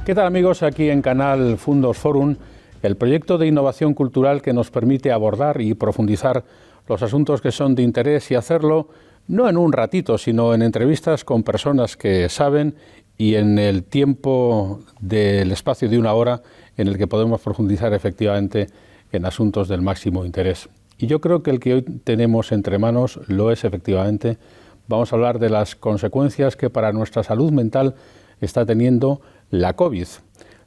¿Qué tal, amigos? Aquí en Canal Fundos Forum, el proyecto de innovación cultural que nos permite abordar y profundizar los asuntos que son de interés y hacerlo no en un ratito, sino en entrevistas con personas que saben y en el tiempo del espacio de una hora en el que podemos profundizar efectivamente en asuntos del máximo interés. Y yo creo que el que hoy tenemos entre manos lo es efectivamente. Vamos a hablar de las consecuencias que para nuestra salud mental está teniendo la COVID.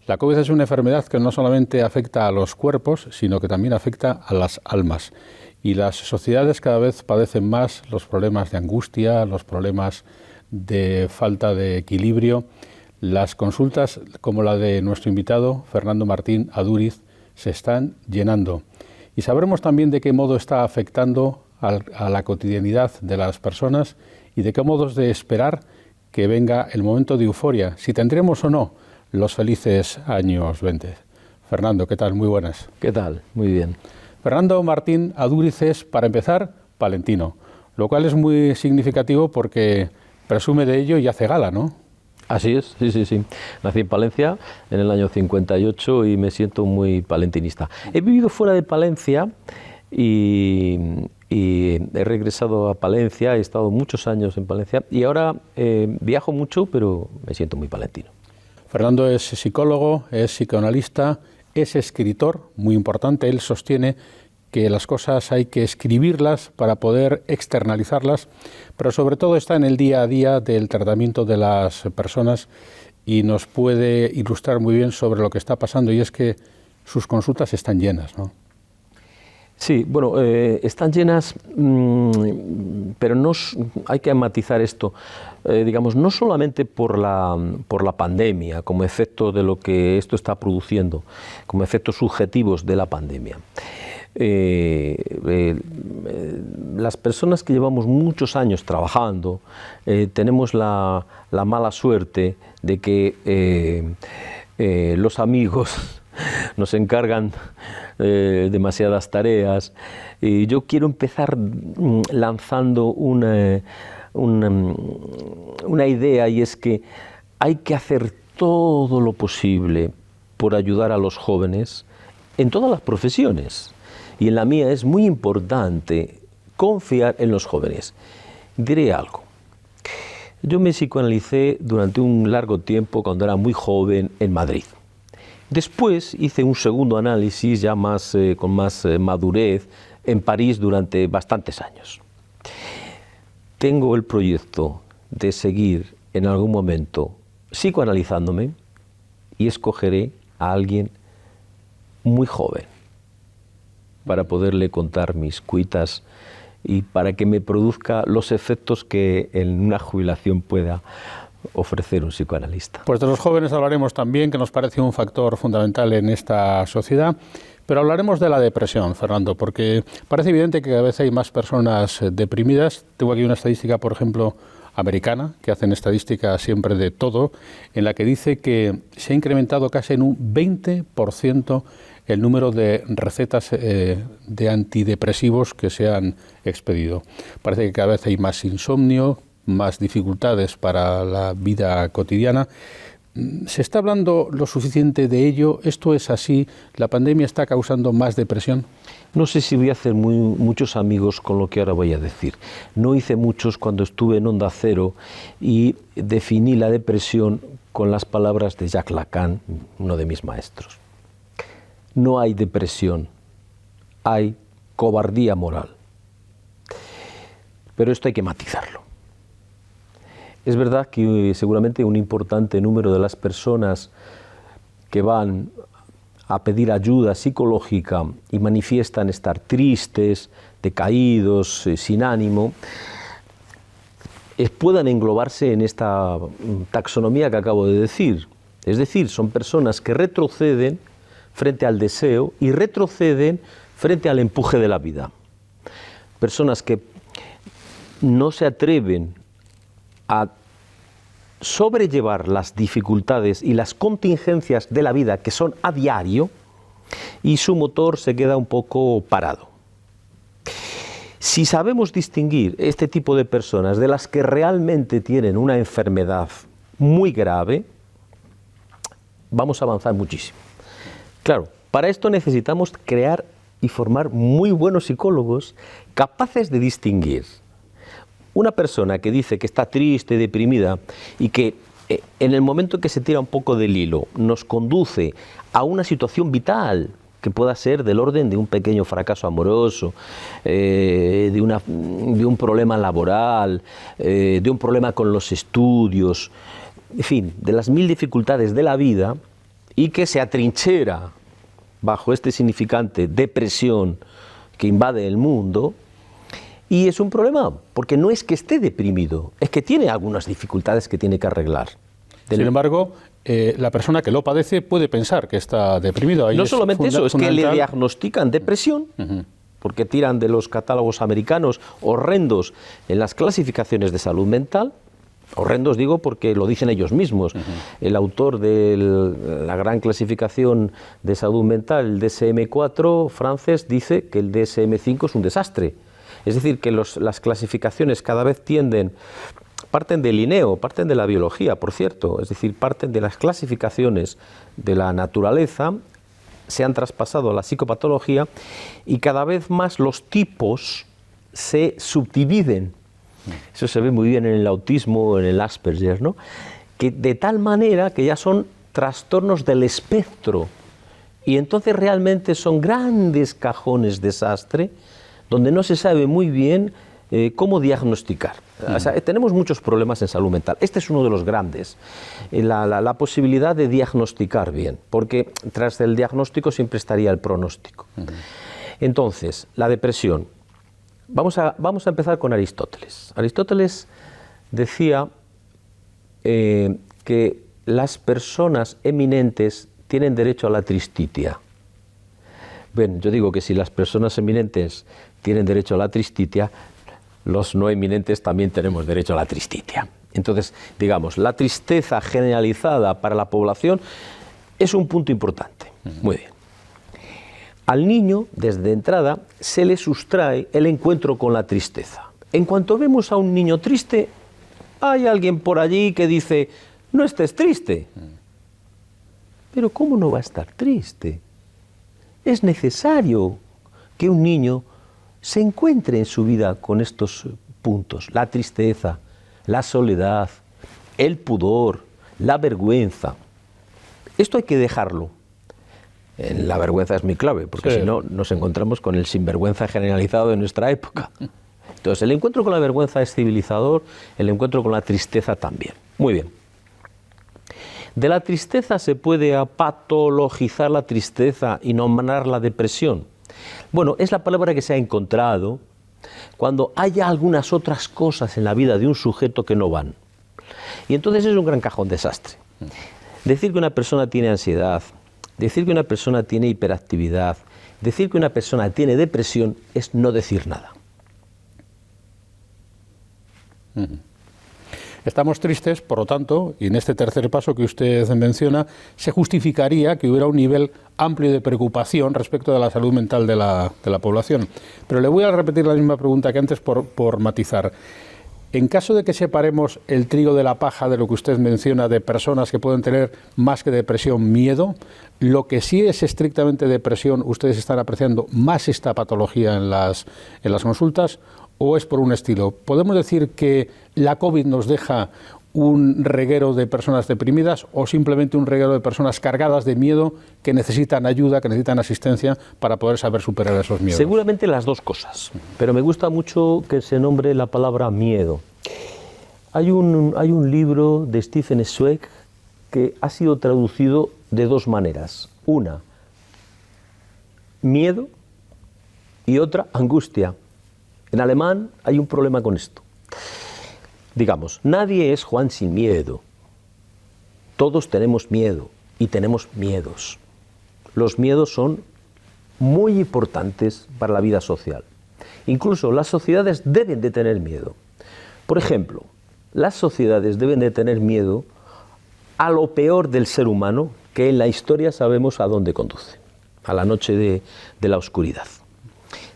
La COVID es una enfermedad que no solamente afecta a los cuerpos, sino que también afecta a las almas. Y las sociedades cada vez padecen más los problemas de angustia, los problemas de falta de equilibrio. Las consultas, como la de nuestro invitado, Fernando Martín Adúriz, se están llenando. Y sabremos también de qué modo está afectando a la cotidianidad de las personas y de qué modos de esperar que venga el momento de euforia, si tendremos o no los felices años 20. Fernando, ¿qué tal? Muy buenas. ¿Qué tal? Muy bien. Fernando Martín Adúriz es, para empezar, palentino, lo cual es muy significativo porque presume de ello y hace gala, ¿no? Así es, sí. Nací en Palencia en el año 58 y me siento muy palentinista. He vivido fuera de Palencia y he regresado a Palencia, he estado muchos años en Palencia y ahora viajo mucho, pero me siento muy palentino. Fernando es psicólogo, es psicoanalista, es escritor, muy importante. Él sostiene que las cosas hay que escribirlas para poder externalizarlas, pero sobre todo está en el día a día del tratamiento de las personas y nos puede ilustrar muy bien sobre lo que está pasando, y es que sus consultas están llenas, ¿no? Sí, bueno, están llenas, pero no, hay que matizar esto, digamos, no solamente por la pandemia, como efecto de lo que esto está produciendo, como efectos subjetivos de la pandemia. Las personas que llevamos muchos años trabajando tenemos la mala suerte de que los amigos nos encargan demasiadas tareas, y yo quiero empezar lanzando una idea, y es que hay que hacer todo lo posible por ayudar a los jóvenes en todas las profesiones, y en la mía es muy importante confiar en los jóvenes. Diré algo. Yo me psicoanalicé durante un largo tiempo cuando era muy joven en Madrid. Después hice un segundo análisis ya con más madurez en París durante bastantes años. Tengo el proyecto de seguir en algún momento psicoanalizándome y escogeré a alguien muy joven para poderle contar mis cuitas y para que me produzca los efectos que en una jubilación pueda ofrecer un psicoanalista. Pues de los jóvenes hablaremos también, que nos parece un factor fundamental en esta sociedad, pero hablaremos de la depresión, Fernando, porque parece evidente que cada vez hay más personas deprimidas. Tengo aquí una estadística, por ejemplo, americana, que hacen estadística siempre de todo, en la que dice que se ha incrementado casi en un 20% el número de recetas de antidepresivos que se han expedido. Parece que cada vez hay más insomnio, más dificultades para la vida cotidiana. ¿Se está hablando lo suficiente de ello? ¿Esto es así? ¿La pandemia está causando más depresión? No sé si voy a hacer muchos amigos con lo que ahora voy a decir. No hice muchos cuando estuve en Onda Cero y definí la depresión con las palabras de Jacques Lacan, uno de mis maestros. No hay depresión, hay cobardía moral. Pero esto hay que matizarlo. Es verdad que seguramente un importante número de las personas que van a pedir ayuda psicológica y manifiestan estar tristes, decaídos, sin ánimo, puedan englobarse en esta taxonomía que acabo de decir. Es decir, son personas que retroceden frente al deseo y retroceden frente al empuje de la vida. Personas que no se atreven a sobrellevar las dificultades y las contingencias de la vida que son a diario, y su motor se queda un poco parado. Si sabemos distinguir este tipo de personas de las que realmente tienen una enfermedad muy grave, vamos a avanzar muchísimo. Claro, para esto necesitamos crear y formar muy buenos psicólogos capaces de distinguir una persona que dice que está triste, deprimida y que en el momento en que se tira un poco del hilo nos conduce a una situación vital que pueda ser del orden de un pequeño fracaso amoroso, de un problema laboral, de un problema con los estudios, en fin, de las mil dificultades de la vida, y que se atrinchera bajo este significante depresión que invade el mundo. Y es un problema, porque no es que esté deprimido, es que tiene algunas dificultades que tiene que arreglar. Sin embargo, la persona que lo padece puede pensar que está deprimido. Ahí no solamente eso, es que le diagnostican depresión, porque tiran de los catálogos americanos horrendos en las clasificaciones de salud mental. Horrendos digo porque lo dicen ellos mismos. El autor de la gran clasificación de salud mental, el DSM-4 francés, dice que el DSM-5 es un desastre. Es decir, que las clasificaciones cada vez parten del Linneo, parten de la biología, por cierto, es decir, parten de las clasificaciones de la naturaleza, se han traspasado a la psicopatología y cada vez más los tipos se subdividen. Eso se ve muy bien en el autismo, en el Asperger, ¿no? Que de tal manera que ya son trastornos del espectro y entonces realmente son grandes cajones desastre donde no se sabe muy bien cómo diagnosticar. O sea, tenemos muchos problemas en salud mental. Este es uno de los grandes, la posibilidad de diagnosticar bien, porque tras el diagnóstico siempre estaría el pronóstico. Entonces, la depresión. Vamos a empezar con Aristóteles. Aristóteles decía que las personas eminentes tienen derecho a la tristitia. Bueno, yo digo que si las personas eminentes tienen derecho a la tristitia, los no eminentes también tenemos derecho a la tristitia. Entonces, digamos, la tristeza generalizada para la población es un punto importante. Muy bien. Al niño, desde entrada, se le sustrae el encuentro con la tristeza. En cuanto vemos a un niño triste, hay alguien por allí que dice, no estés triste. Pero ¿cómo no va a estar triste? Es necesario que un niño se encuentre en su vida con estos puntos, la tristeza, la soledad, el pudor, la vergüenza. Esto hay que dejarlo. La vergüenza es muy clave, porque si no nos encontramos con el sinvergüenza generalizado de nuestra época. Entonces, el encuentro con la vergüenza es civilizador, el encuentro con la tristeza también. Muy bien. De la tristeza se puede patologizar la tristeza y nombrar la depresión. Bueno, es la palabra que se ha encontrado cuando haya algunas otras cosas en la vida de un sujeto que no van. Y entonces es un gran cajón desastre. Decir que una persona tiene ansiedad, decir que una persona tiene hiperactividad, decir que una persona tiene depresión es no decir nada. Estamos tristes, por lo tanto, y en este tercer paso que usted menciona, se justificaría que hubiera un nivel amplio de preocupación respecto de la salud mental de la población. Pero le voy a repetir la misma pregunta que antes por matizar. En caso de que separemos el trigo de la paja de lo que usted menciona de personas que pueden tener más que depresión, miedo, lo que sí es estrictamente depresión, ¿ustedes están apreciando más esta patología en las consultas o es por un estilo? ¿Podemos decir que la COVID nos deja un reguero de personas deprimidas o simplemente un reguero de personas cargadas de miedo que necesitan ayuda, que necesitan asistencia para poder saber superar esos miedos? Seguramente las dos cosas, pero me gusta mucho que se nombre la palabra miedo. Hay un libro de Stefan Zweig que ha sido traducido de dos maneras. Una, miedo, y otra, angustia. En alemán hay un problema con esto. Digamos, nadie es Juan sin miedo. Todos tenemos miedo y tenemos miedos. Los miedos son muy importantes para la vida social. Incluso las sociedades deben de tener miedo. Por ejemplo, las sociedades deben de tener miedo a lo peor del ser humano, que en la historia sabemos a dónde conduce, a la noche de la oscuridad.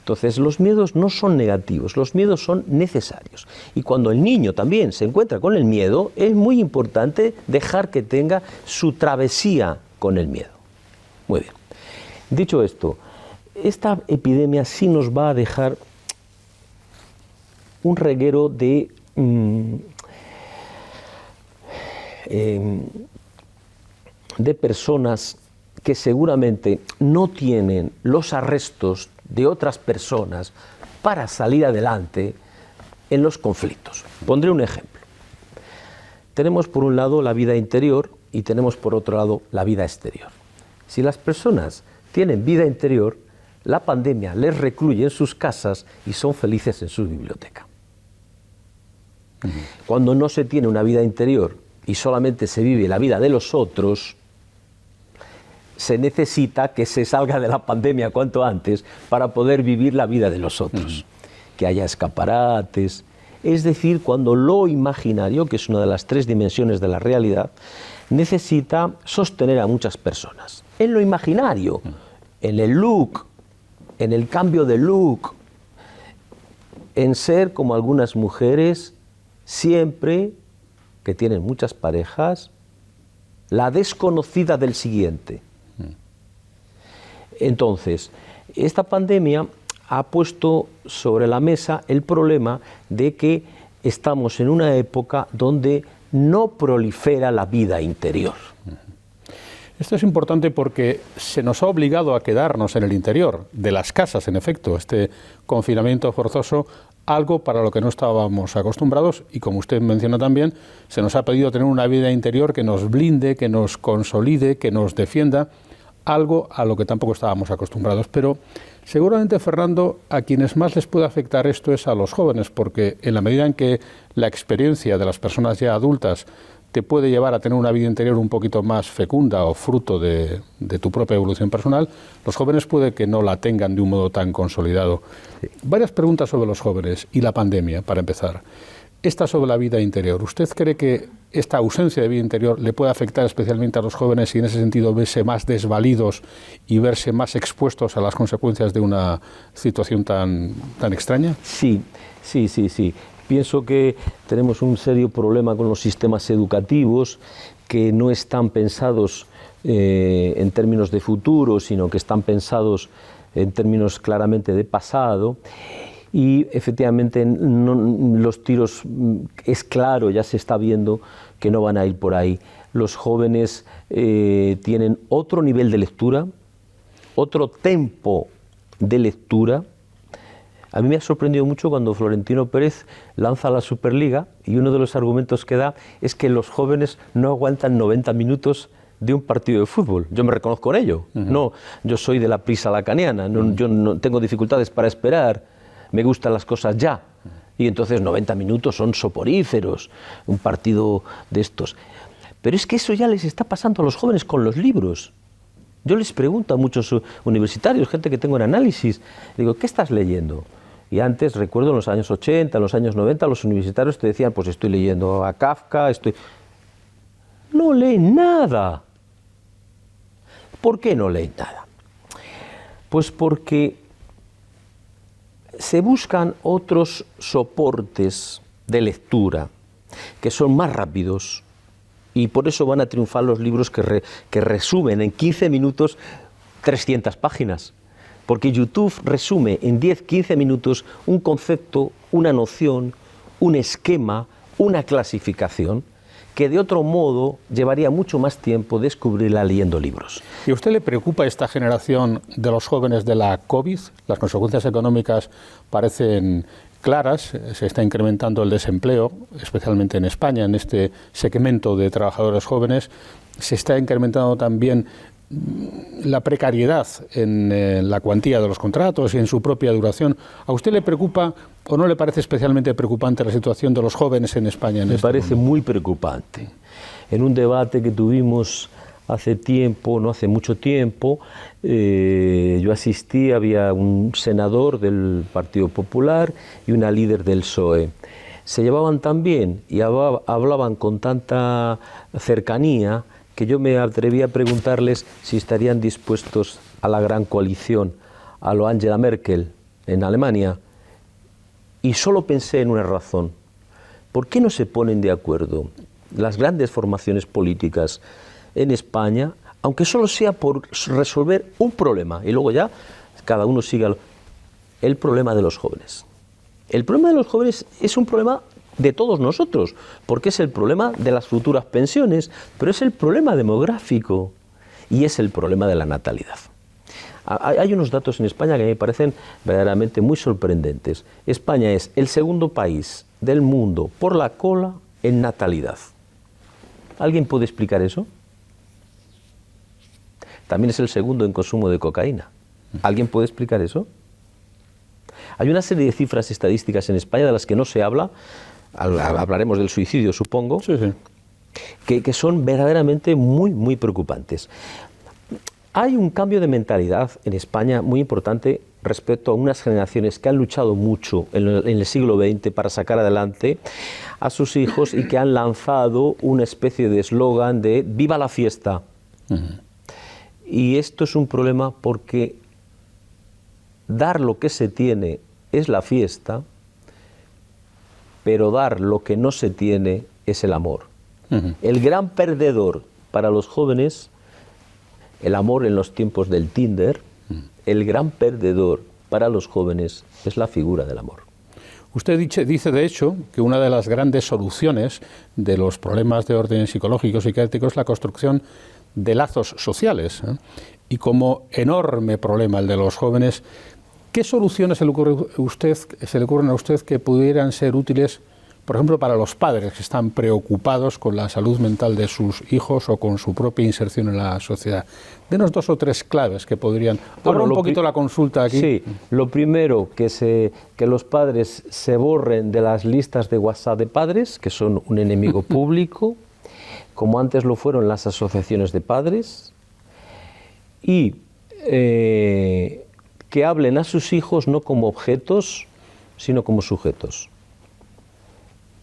Entonces, los miedos no son negativos, los miedos son necesarios. Y cuando el niño también se encuentra con el miedo, es muy importante dejar que tenga su travesía con el miedo. Muy bien. Dicho esto, esta epidemia sí nos va a dejar un reguero de personas que seguramente no tienen los arrestos de otras personas para salir adelante en los conflictos. Pondré un ejemplo. Tenemos por un lado la vida interior y tenemos por otro lado la vida exterior. Si las personas tienen vida interior, la pandemia les recluye en sus casas y son felices en su biblioteca. Cuando no se tiene una vida interior y solamente se vive la vida de los otros, se necesita que se salga de la pandemia cuanto antes para poder vivir la vida de los otros. Que haya escaparates. Es decir, cuando lo imaginario, que es una de las 3 dimensiones de la realidad, necesita sostener a muchas personas. En lo imaginario, en el look, en el cambio de look, en ser como algunas mujeres, siempre que tienen muchas parejas, la desconocida del siguiente. Entonces, esta pandemia ha puesto sobre la mesa el problema de que estamos en una época donde no prolifera la vida interior. Esto es importante porque se nos ha obligado a quedarnos en el interior de las casas, en efecto, este confinamiento forzoso, algo para lo que no estábamos acostumbrados y, como usted menciona también, se nos ha pedido tener una vida interior que nos blinde, que nos consolide, que nos defienda, algo a lo que tampoco estábamos acostumbrados. Pero seguramente, Fernando, a quienes más les puede afectar esto es a los jóvenes, porque en la medida en que la experiencia de las personas ya adultas te puede llevar a tener una vida interior un poquito más fecunda o fruto de tu propia evolución personal, los jóvenes puede que no la tengan de un modo tan consolidado. Varias preguntas sobre los jóvenes y la pandemia, para empezar. Esta sobre la vida interior. ¿Usted cree que esta ausencia de vida interior le puede afectar especialmente a los jóvenes y en ese sentido verse más desvalidos y verse más expuestos a las consecuencias de una situación tan extraña? Sí. Pienso que tenemos un serio problema con los sistemas educativos que no están pensados en términos de futuro, sino que están pensados en términos claramente de pasado. Y efectivamente los tiros, es claro, ya se está viendo que no van a ir por ahí. Los jóvenes tienen otro nivel de lectura, otro tempo de lectura. A mí me ha sorprendido mucho cuando Florentino Pérez lanza la Superliga y uno de los argumentos que da es que los jóvenes no aguantan 90 minutos de un partido de fútbol. Yo me reconozco en ello. No, yo soy de la prisa lacaniana, yo no tengo dificultades para esperar, me gustan las cosas ya. Y entonces 90 minutos son soporíferos, un partido de estos. Pero es que eso ya les está pasando a los jóvenes con los libros. Yo les pregunto a muchos universitarios, gente que tengo en análisis, digo, ¿qué estás leyendo? Y antes, recuerdo en los años 80, en los años 90, los universitarios te decían, pues estoy leyendo a Kafka, No leen nada. ¿Por qué no leen nada? Pues porque se buscan otros soportes de lectura que son más rápidos y por eso van a triunfar los libros que resumen en 15 minutos 300 páginas. Porque YouTube resume en 10-15 minutos un concepto, una noción, un esquema, una clasificación que de otro modo llevaría mucho más tiempo descubrirla leyendo libros. ¿Y a usted le preocupa esta generación de los jóvenes de la COVID? Las consecuencias económicas parecen claras, se está incrementando el desempleo, especialmente en España, en este segmento de trabajadores jóvenes, se está incrementando también la precariedad en la cuantía de los contratos y en su propia duración. ¿A usted le preocupa o no le parece especialmente preocupante la situación de los jóvenes en España? Me parece muy preocupante. En un debate que tuvimos hace tiempo, no hace mucho tiempo, yo asistí, había un senador del Partido Popular y una líder del PSOE. Se llevaban tan bien y hablaban con tanta cercanía que yo me atreví a preguntarles si estarían dispuestos a la gran coalición, a lo Angela Merkel, en Alemania, y solo pensé en una razón. ¿Por qué no se ponen de acuerdo las grandes formaciones políticas en España, aunque solo sea por resolver un problema, y luego ya cada uno siga el problema de los jóvenes? El problema de los jóvenes es un problema de todos nosotros, porque es el problema de las futuras pensiones, pero es el problema demográfico y es el problema de la natalidad. Hay unos datos en España que me parecen verdaderamente muy sorprendentes. España es el segundo país del mundo por la cola en natalidad. ¿Alguien puede explicar eso? También es el segundo en consumo de cocaína. ¿Alguien puede explicar eso? Hay una serie de cifras estadísticas en España de las que no se habla, hablaremos del suicidio, supongo, Sí, sí. que son verdaderamente muy, muy preocupantes. Hay un cambio de mentalidad en España muy importante respecto a unas generaciones que han luchado mucho en el siglo XX para sacar adelante a sus hijos y que han lanzado una especie de eslogan de ¡viva la fiesta! Y esto es un problema porque dar lo que se tiene es la fiesta, pero dar lo que no se tiene es el amor. El gran perdedor para los jóvenes, el amor en los tiempos del Tinder, el gran perdedor para los jóvenes es la figura del amor. Usted dice, de hecho, que una de las grandes soluciones de los problemas de orden psicológico y psiquiátrico es la construcción de lazos sociales, ¿eh? Y como enorme problema el de los jóvenes, ¿qué soluciones se le ocurren a usted que pudieran ser útiles, por ejemplo, para los padres que están preocupados con la salud mental de sus hijos o con su propia inserción en la sociedad? Denos 2 o 3 claves que podrían... Abra un poquito la consulta aquí. Sí, lo primero, que los padres se borren de las listas de WhatsApp de padres, que son un enemigo público, como antes lo fueron las asociaciones de padres, y que hablen a sus hijos no como objetos, sino como sujetos.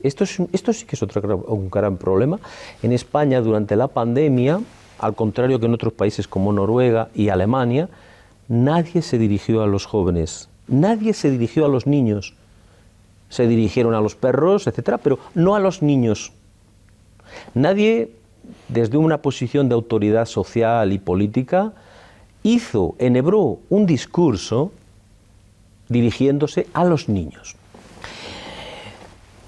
Esto sí que es un gran problema. En España, durante la pandemia, al contrario que en otros países como Noruega y Alemania, nadie se dirigió a los jóvenes, nadie se dirigió a los niños. Se dirigieron a los perros, etcétera, pero no a los niños. Nadie, desde una posición de autoridad social y política, enhebró un discurso dirigiéndose a los niños.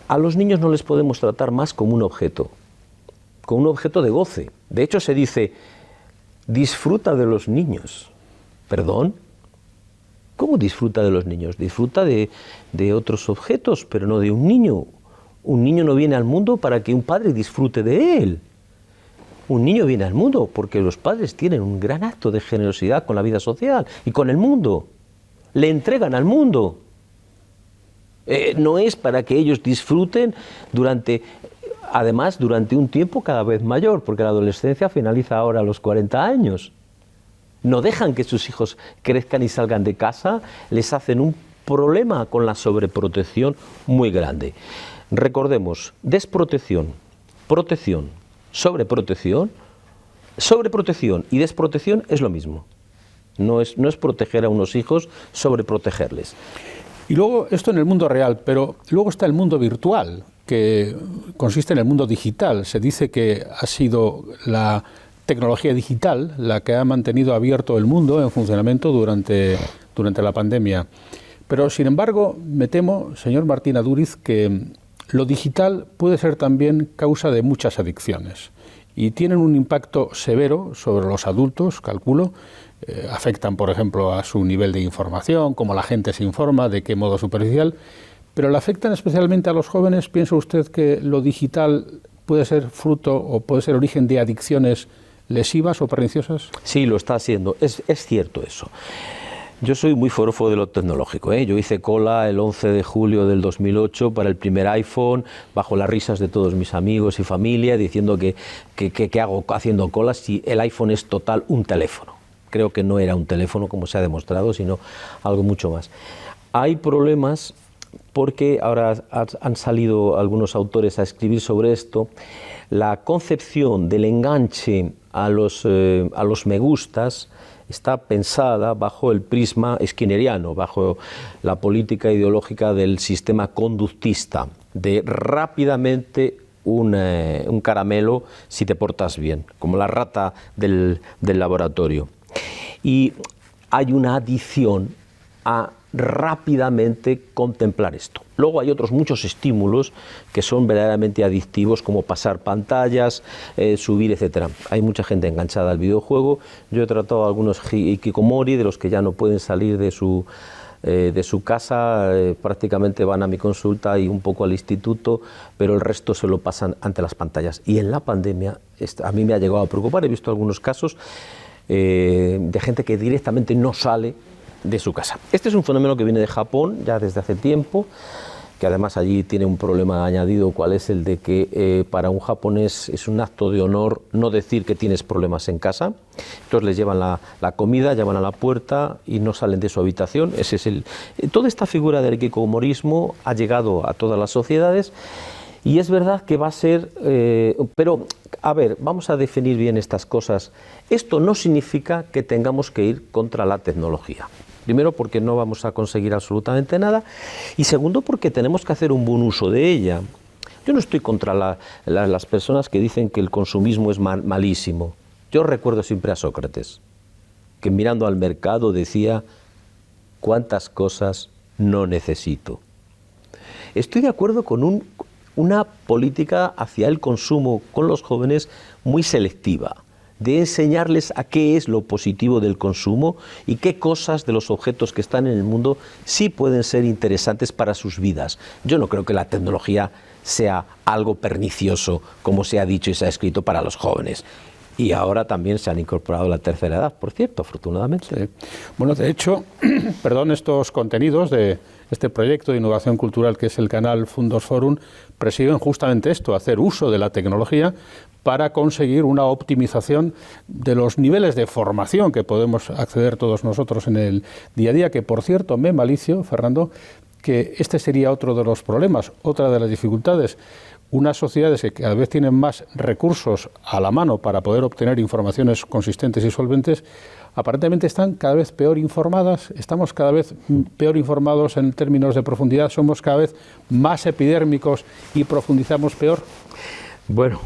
A los niños no les podemos tratar más como un objeto de goce. De hecho, se dice, disfruta de los niños. ¿Perdón? ¿Cómo disfruta de los niños? Disfruta de otros objetos, pero no de un niño. Un niño no viene al mundo para que un padre disfrute de él. Un niño viene al mundo porque los padres tienen un gran acto de generosidad con la vida social y con el mundo. Le entregan al mundo. No es para que ellos disfruten durante un tiempo cada vez mayor, porque la adolescencia finaliza ahora a los 40 años. No dejan que sus hijos crezcan y salgan de casa, les hacen un problema con la sobreprotección muy grande. Recordemos, desprotección, protección, sobreprotección y desprotección es lo mismo. No es proteger a unos hijos, sobreprotegerles. Y luego, esto en el mundo real, pero luego está el mundo virtual, que consiste en el mundo digital. Se dice que ha sido la tecnología digital la que ha mantenido abierto el mundo en funcionamiento durante la pandemia. Pero, sin embargo, me temo, señor Martín Adúriz, que lo digital puede ser también causa de muchas adicciones y tienen un impacto severo sobre los adultos, calculo. Afectan, por ejemplo, a su nivel de información, cómo la gente se informa, de qué modo superficial, pero le afectan especialmente a los jóvenes. ¿Piensa usted que lo digital puede ser fruto o puede ser origen de adicciones lesivas o perniciosas? Sí, lo está haciendo. Es cierto eso. Yo soy muy forofo de lo tecnológico, ¿eh? Yo hice cola el 11 de julio del 2008 para el primer iPhone, bajo las risas de todos mis amigos y familia, diciendo que hago haciendo colas si el iPhone es total un teléfono. Creo que no era un teléfono, como se ha demostrado, sino algo mucho más. Hay problemas porque ahora han salido algunos autores a escribir sobre esto. La concepción del enganche a los me gustas está pensada bajo el prisma skinneriano, bajo la política ideológica del sistema conductista, de rápidamente un caramelo si te portas bien, como la rata del laboratorio. Y hay una adicción a rápidamente contemplar esto. Luego hay otros muchos estímulos que son verdaderamente adictivos, como pasar pantallas, subir, etc. Hay mucha gente enganchada al videojuego. Yo he tratado a algunos hikikomori, de los que ya no pueden salir de su casa, prácticamente van a mi consulta y un poco al instituto, pero el resto se lo pasan ante las pantallas. Y en la pandemia a mí me ha llegado a preocupar, he visto algunos casos de gente que directamente no sale de su casa. Este es un fenómeno que viene de Japón ya desde hace tiempo, que además allí tiene un problema añadido, cuál es el de que para un japonés es un acto de honor no decir que tienes problemas en casa. Entonces les llevan la comida, llaman a la puerta y no salen de su habitación. Toda esta figura del hikikomorismo ha llegado a todas las sociedades. Y es verdad que va a ser, pero a ver, vamos a definir bien estas cosas. Esto no significa que tengamos que ir contra la tecnología. Primero, porque no vamos a conseguir absolutamente nada, y segundo, porque tenemos que hacer un buen uso de ella. Yo no estoy contra las personas que dicen que el consumismo es malísimo. Yo recuerdo siempre a Sócrates, que mirando al mercado decía: ¿cuántas cosas no necesito? Estoy de acuerdo con una política hacia el consumo con los jóvenes muy selectiva, de enseñarles a qué es lo positivo del consumo y qué cosas de los objetos que están en el mundo sí pueden ser interesantes para sus vidas. Yo no creo que la tecnología sea algo pernicioso, como se ha dicho y se ha escrito, para los jóvenes. Y ahora también se han incorporado la tercera edad, por cierto, afortunadamente. Sí. Bueno, de hecho, estos contenidos de este proyecto de innovación cultural que es el canal Fundos Forum persiguen justamente esto, hacer uso de la tecnología para conseguir una optimización de los niveles de formación que podemos acceder todos nosotros en el día a día, que por cierto me malicio, Fernando, que este sería otro de los problemas, otra de las dificultades. Unas sociedades que cada vez tienen más recursos a la mano para poder obtener informaciones consistentes y solventes, aparentemente están cada vez peor informadas, estamos cada vez peor informados en términos de profundidad, somos cada vez más epidérmicos y profundizamos peor. Bueno,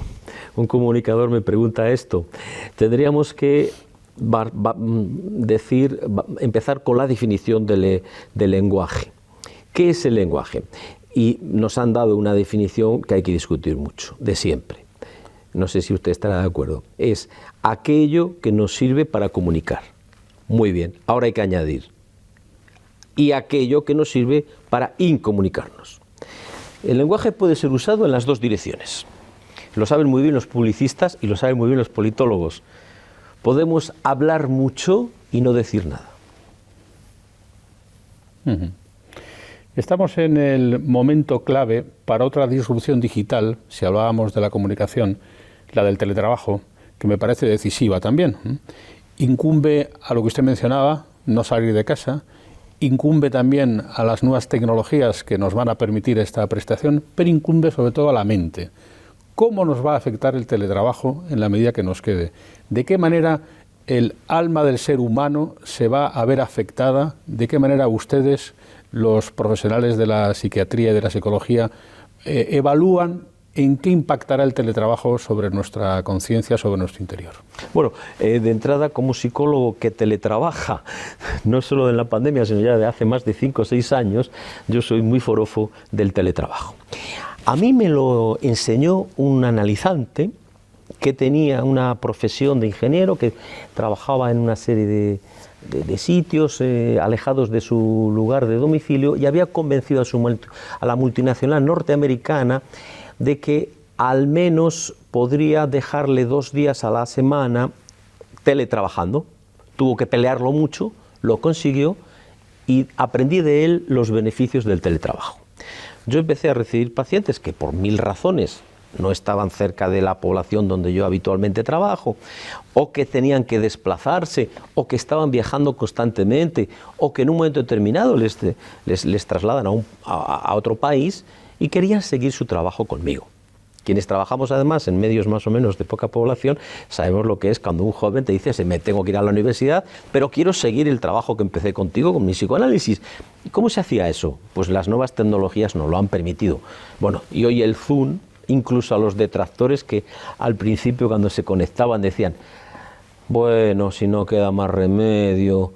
un comunicador me pregunta esto. Tendríamos que empezar con la definición del lenguaje. ¿Qué es el lenguaje? Y nos han dado una definición que hay que discutir mucho, de siempre. No sé si usted estará de acuerdo. Es aquello que nos sirve para comunicar. Muy bien, ahora hay que añadir. Y aquello que nos sirve para incomunicarnos. El lenguaje puede ser usado en las dos direcciones. Lo saben muy bien los publicistas y lo saben muy bien los politólogos. Podemos hablar mucho y no decir nada. Estamos en el momento clave para otra disrupción digital, si hablábamos de la comunicación, la del teletrabajo, que me parece decisiva también. Incumbe a lo que usted mencionaba, no salir de casa, incumbe también a las nuevas tecnologías que nos van a permitir esta prestación, pero incumbe sobre todo a la mente. ¿Cómo nos va a afectar el teletrabajo en la medida que nos quede? ¿De qué manera el alma del ser humano se va a ver afectada? ¿De qué manera ustedes, los profesionales de la psiquiatría y de la psicología, evalúan en qué impactará el teletrabajo sobre nuestra conciencia, sobre nuestro interior? Bueno, de entrada, como psicólogo que teletrabaja, no solo en la pandemia, sino ya de hace más de 5 o 6 años, yo soy muy forofo del teletrabajo. A mí me lo enseñó un analizante que tenía una profesión de ingeniero, que trabajaba en una serie de sitios alejados de su lugar de domicilio, y había convencido a la multinacional norteamericana de que al menos podría dejarle 2 días a la semana teletrabajando. Tuvo que pelearlo mucho, lo consiguió y aprendí de él los beneficios del teletrabajo. Yo empecé a recibir pacientes que por 1000 razones no estaban cerca de la población donde yo habitualmente trabajo, o que tenían que desplazarse, o que estaban viajando constantemente, o que en un momento determinado les trasladan a otro país y querían seguir su trabajo conmigo. Quienes trabajamos además en medios más o menos de poca población, sabemos lo que es cuando un joven te dice, me tengo que ir a la universidad, pero quiero seguir el trabajo que empecé contigo, con mi psicoanálisis. ¿Y cómo se hacía eso? Pues las nuevas tecnologías nos lo han permitido. Bueno, y hoy el Zoom, incluso a los detractores que al principio cuando se conectaban decían, bueno, si no queda más remedio,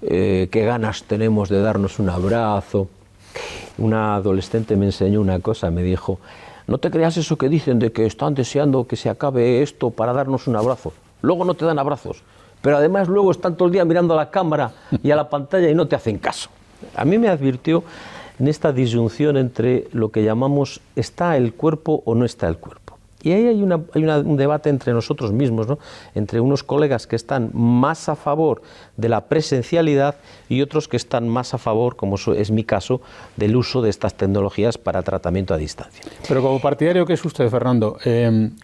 qué ganas tenemos de darnos un abrazo. Una adolescente me enseñó una cosa, me dijo, no te creas eso que dicen de que están deseando que se acabe esto para darnos un abrazo. Luego no te dan abrazos, pero además luego están todo el día mirando a la cámara y a la pantalla y no te hacen caso. A mí me advirtió en esta disyunción entre lo que llamamos ¿está el cuerpo o no está el cuerpo? Y ahí hay un debate entre nosotros mismos, ¿no? Entre unos colegas que están más a favor de la presencialidad y otros que están más a favor, como es mi caso, del uso de estas tecnologías para tratamiento a distancia. Pero como partidario que es usted, Fernando,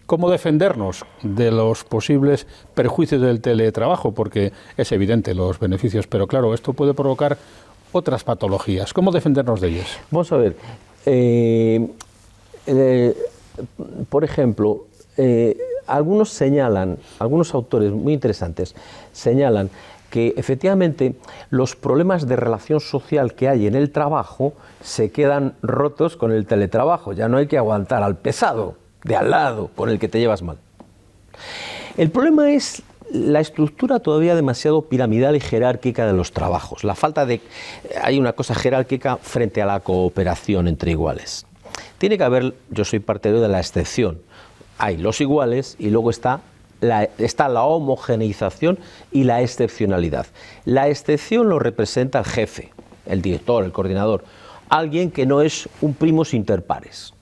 ¿cómo defendernos de los posibles perjuicios del teletrabajo? Porque es evidente los beneficios, pero claro, esto puede provocar otras patologías. ¿Cómo defendernos de ellas? Vamos a ver. Por ejemplo, algunos autores muy interesantes señalan que efectivamente los problemas de relación social que hay en el trabajo se quedan rotos con el teletrabajo. Ya no hay que aguantar al pesado de al lado con el que te llevas mal. El problema es la estructura todavía demasiado piramidal y jerárquica de los trabajos. Hay una cosa jerárquica frente a la cooperación entre iguales. Tiene que haber, yo soy partidario de la excepción. Hay los iguales y luego está la homogeneización y la excepcionalidad. La excepción lo representa el jefe, el director, el coordinador, alguien que no es un primus inter pares.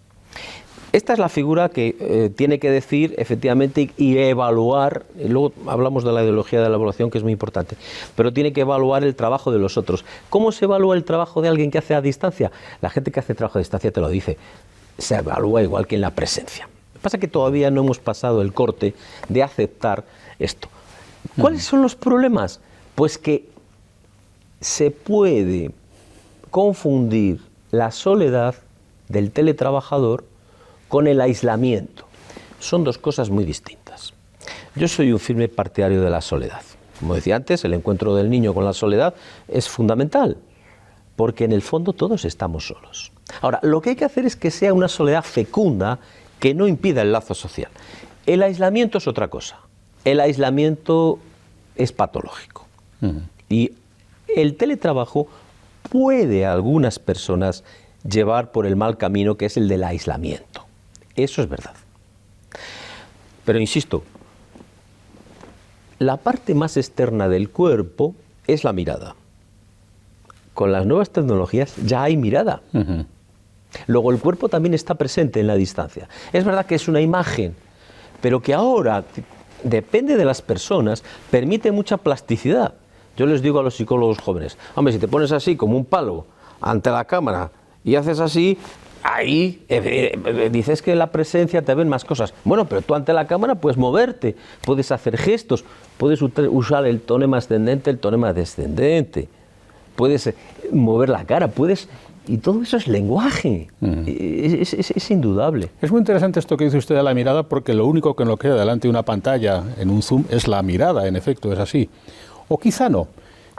Esta es la figura que tiene que decir efectivamente y evaluar, y luego hablamos de la ideología de la evaluación que es muy importante, pero tiene que evaluar el trabajo de los otros. ¿Cómo se evalúa el trabajo de alguien que hace a distancia? La gente que hace trabajo a distancia te lo dice, se evalúa igual que en la presencia. Lo que pasa es que todavía no hemos pasado el corte de aceptar esto. ¿Cuáles son los problemas? Pues que se puede confundir la soledad del teletrabajador con el aislamiento. Son dos cosas muy distintas. Yo soy un firme partidario de la soledad. Como decía antes, el encuentro del niño con la soledad es fundamental, porque en el fondo todos estamos solos. Ahora, lo que hay que hacer es que sea una soledad fecunda que no impida el lazo social. El aislamiento es otra cosa. El aislamiento es patológico. Y el teletrabajo puede a algunas personas llevar por el mal camino que es el del aislamiento. Eso es verdad. Pero insisto, la parte más externa del cuerpo es la mirada. Con las nuevas tecnologías ya hay mirada. Luego el cuerpo también está presente en la distancia. Es verdad que es una imagen, pero que ahora, depende de las personas, permite mucha plasticidad. Yo les digo a los psicólogos jóvenes, hombre, si te pones así como un palo ante la cámara y haces así, ahí dices que en la presencia te ven más cosas. Bueno, pero tú ante la cámara puedes moverte, puedes hacer gestos, puedes usar el tonema ascendente, el tonema descendente, puedes mover la cara, y todo eso es lenguaje, es indudable. Es muy interesante esto que dice usted de la mirada, porque lo único que nos queda delante de una pantalla en un Zoom es la mirada, en efecto, es así. O quizá no.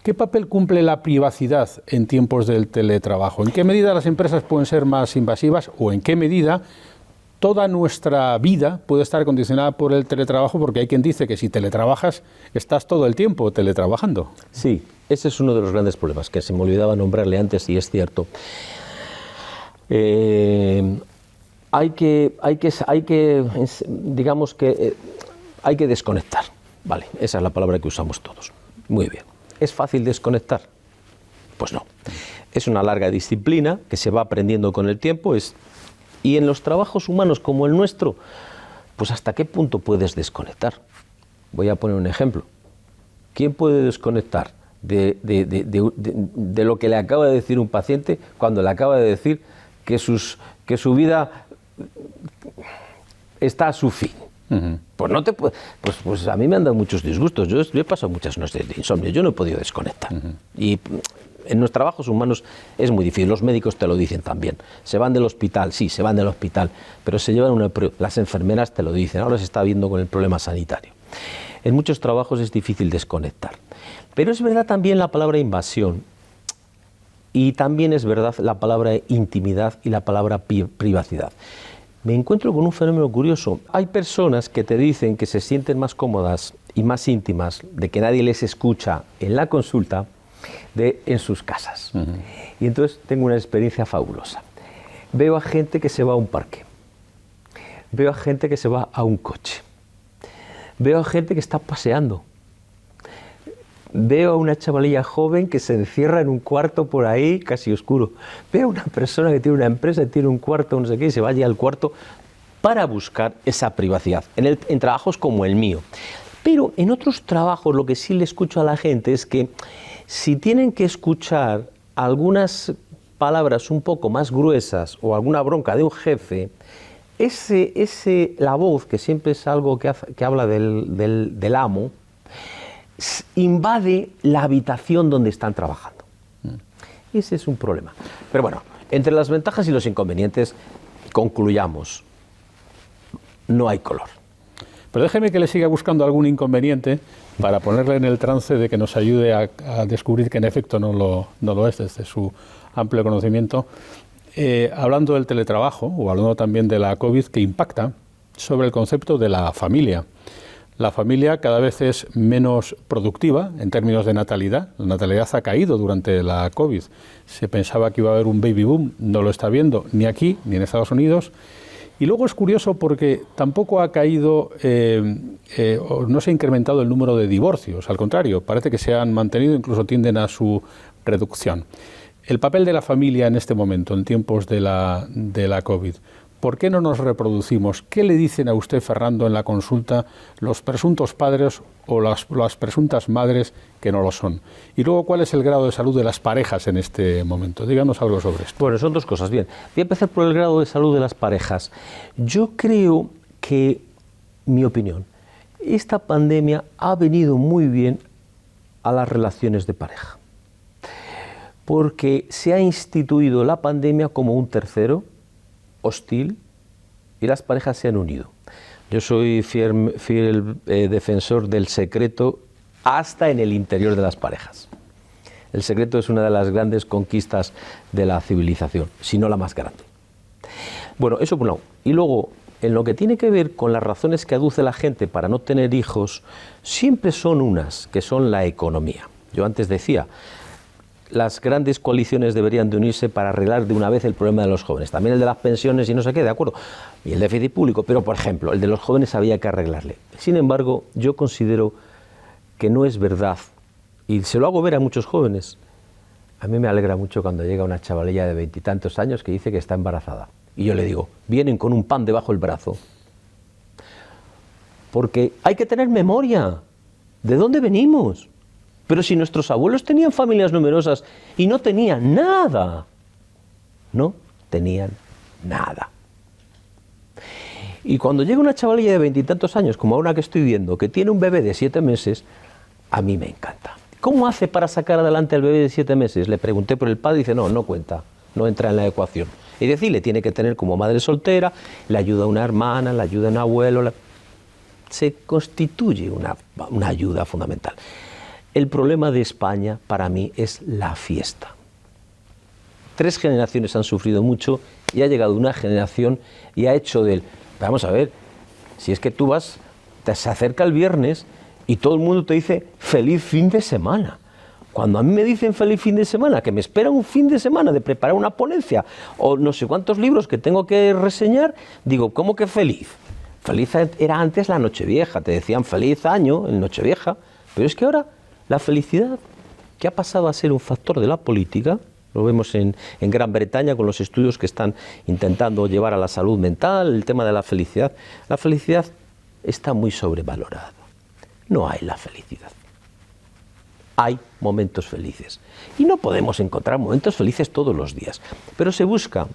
¿Qué papel cumple la privacidad en tiempos del teletrabajo? ¿En qué medida las empresas pueden ser más invasivas o en qué medida toda nuestra vida puede estar condicionada por el teletrabajo? Porque hay quien dice que si teletrabajas estás todo el tiempo teletrabajando. Sí, ese es uno de los grandes problemas, que se me olvidaba nombrarle antes y es cierto. Hay que desconectar. Vale, esa es la palabra que usamos todos. Muy bien. ¿Es fácil desconectar? Pues no. Es una larga disciplina que se va aprendiendo con el tiempo. Y en los trabajos humanos como el nuestro, pues ¿hasta qué punto puedes desconectar? Voy a poner un ejemplo. ¿Quién puede desconectar de lo que le acaba de decir un paciente cuando le acaba de decir que su vida está a su fin? Pues a mí me han dado muchos disgustos. Yo he pasado muchas noches de insomnio. Yo no he podido desconectar. Y En los trabajos humanos es muy difícil, los médicos te lo dicen también. Se van del hospital, sí, se van del hospital, pero se llevan las enfermeras te lo dicen, ahora se está viendo con el problema sanitario. En muchos trabajos es difícil desconectar. Pero es verdad también la palabra invasión, y también es verdad la palabra intimidad y la palabra privacidad. Me encuentro con un fenómeno curioso. Hay personas que te dicen que se sienten más cómodas y más íntimas de que nadie les escucha en la consulta en sus casas. Y entonces tengo una experiencia fabulosa. Veo a gente que se va a un parque. Veo a gente que se va a un coche. Veo a gente que está paseando. Veo a una chavalilla joven que se encierra en un cuarto por ahí, casi oscuro. Veo a una persona que tiene una empresa, tiene un cuarto, no sé qué, y se va allí al cuarto para buscar esa privacidad, en trabajos como el mío. Pero en otros trabajos lo que sí le escucho a la gente es que si tienen que escuchar algunas palabras un poco más gruesas o alguna bronca de un jefe, la voz, que siempre es algo que habla del amo, invade la habitación donde están trabajando. Ese es un problema. Pero bueno, entre las ventajas y los inconvenientes, concluyamos, no hay color. Pero déjeme que le siga buscando algún inconveniente para ponerle en el trance de que nos ayude a descubrir que en efecto no lo es, desde su amplio conocimiento. Hablando del teletrabajo, o hablando también de la COVID, que impacta sobre el concepto de la familia. La familia cada vez es menos productiva en términos de natalidad. La natalidad ha caído durante la COVID. Se pensaba que iba a haber un baby boom, no lo está viendo ni aquí ni en Estados Unidos. Y luego es curioso porque tampoco ha caído, no se ha incrementado el número de divorcios. Al contrario, parece que se han mantenido, incluso tienden a su reducción. El papel de la familia en este momento, en tiempos de la COVID. ¿Por qué no nos reproducimos? ¿Qué le dicen a usted, Fernando, en la consulta los presuntos padres o las presuntas madres que no lo son? Y luego, ¿cuál es el grado de salud de las parejas en este momento? Díganos algo sobre esto. Bueno, son dos cosas. Bien, voy a empezar por el grado de salud de las parejas. Yo creo que, mi opinión, esta pandemia ha venido muy bien a las relaciones de pareja. Porque se ha instituido la pandemia como un tercero hostil y las parejas se han unido. Yo soy fiel defensor del secreto hasta en el interior de las parejas. El secreto es una de las grandes conquistas de la civilización, si no la más grande. Bueno, eso por un lado. Y luego, en lo que tiene que ver con las razones que aduce la gente para no tener hijos, siempre son unas, que son la economía. Yo antes decía, las grandes coaliciones deberían de unirse para arreglar de una vez el problema de los jóvenes. También el de las pensiones y no sé qué, de acuerdo. Y el déficit público, pero por ejemplo, el de los jóvenes había que arreglarle. Sin embargo, yo considero que no es verdad, y se lo hago ver a muchos jóvenes. A mí me alegra mucho cuando llega una chavalilla de 20 y tantos años que dice que está embarazada. Y yo le digo, vienen con un pan debajo del brazo. Porque hay que tener memoria. ¿De dónde venimos? Pero si nuestros abuelos tenían familias numerosas y no tenían nada, no tenían nada. Y cuando llega una chavalilla de 20 y tantos años, como ahora que estoy viendo, que tiene un bebé de 7 meses, a mí me encanta. ¿Cómo hace para sacar adelante al bebé de 7 meses? Le pregunté por el padre y dice, no cuenta, no entra en la ecuación. Es decir, le tiene que tener como madre soltera, le ayuda a una hermana, le ayuda a un abuelo, se constituye una ayuda fundamental. El problema de España, para mí, es la fiesta. 3 generaciones han sufrido mucho y ha llegado una generación y ha hecho del... Vamos a ver, si es que tú se acerca el viernes y todo el mundo te dice feliz fin de semana. Cuando a mí me dicen feliz fin de semana, que me espera un fin de semana de preparar una ponencia o no sé cuántos libros que tengo que reseñar, digo, ¿cómo que feliz? Feliz era antes la Nochevieja, te decían feliz año en Nochevieja, pero es que ahora... La felicidad, que ha pasado a ser un factor de la política, lo vemos en Gran Bretaña con los estudios que están intentando llevar a la salud mental, el tema de la felicidad está muy sobrevalorada. No hay la felicidad. Hay momentos felices. Y no podemos encontrar momentos felices todos los días, pero se busca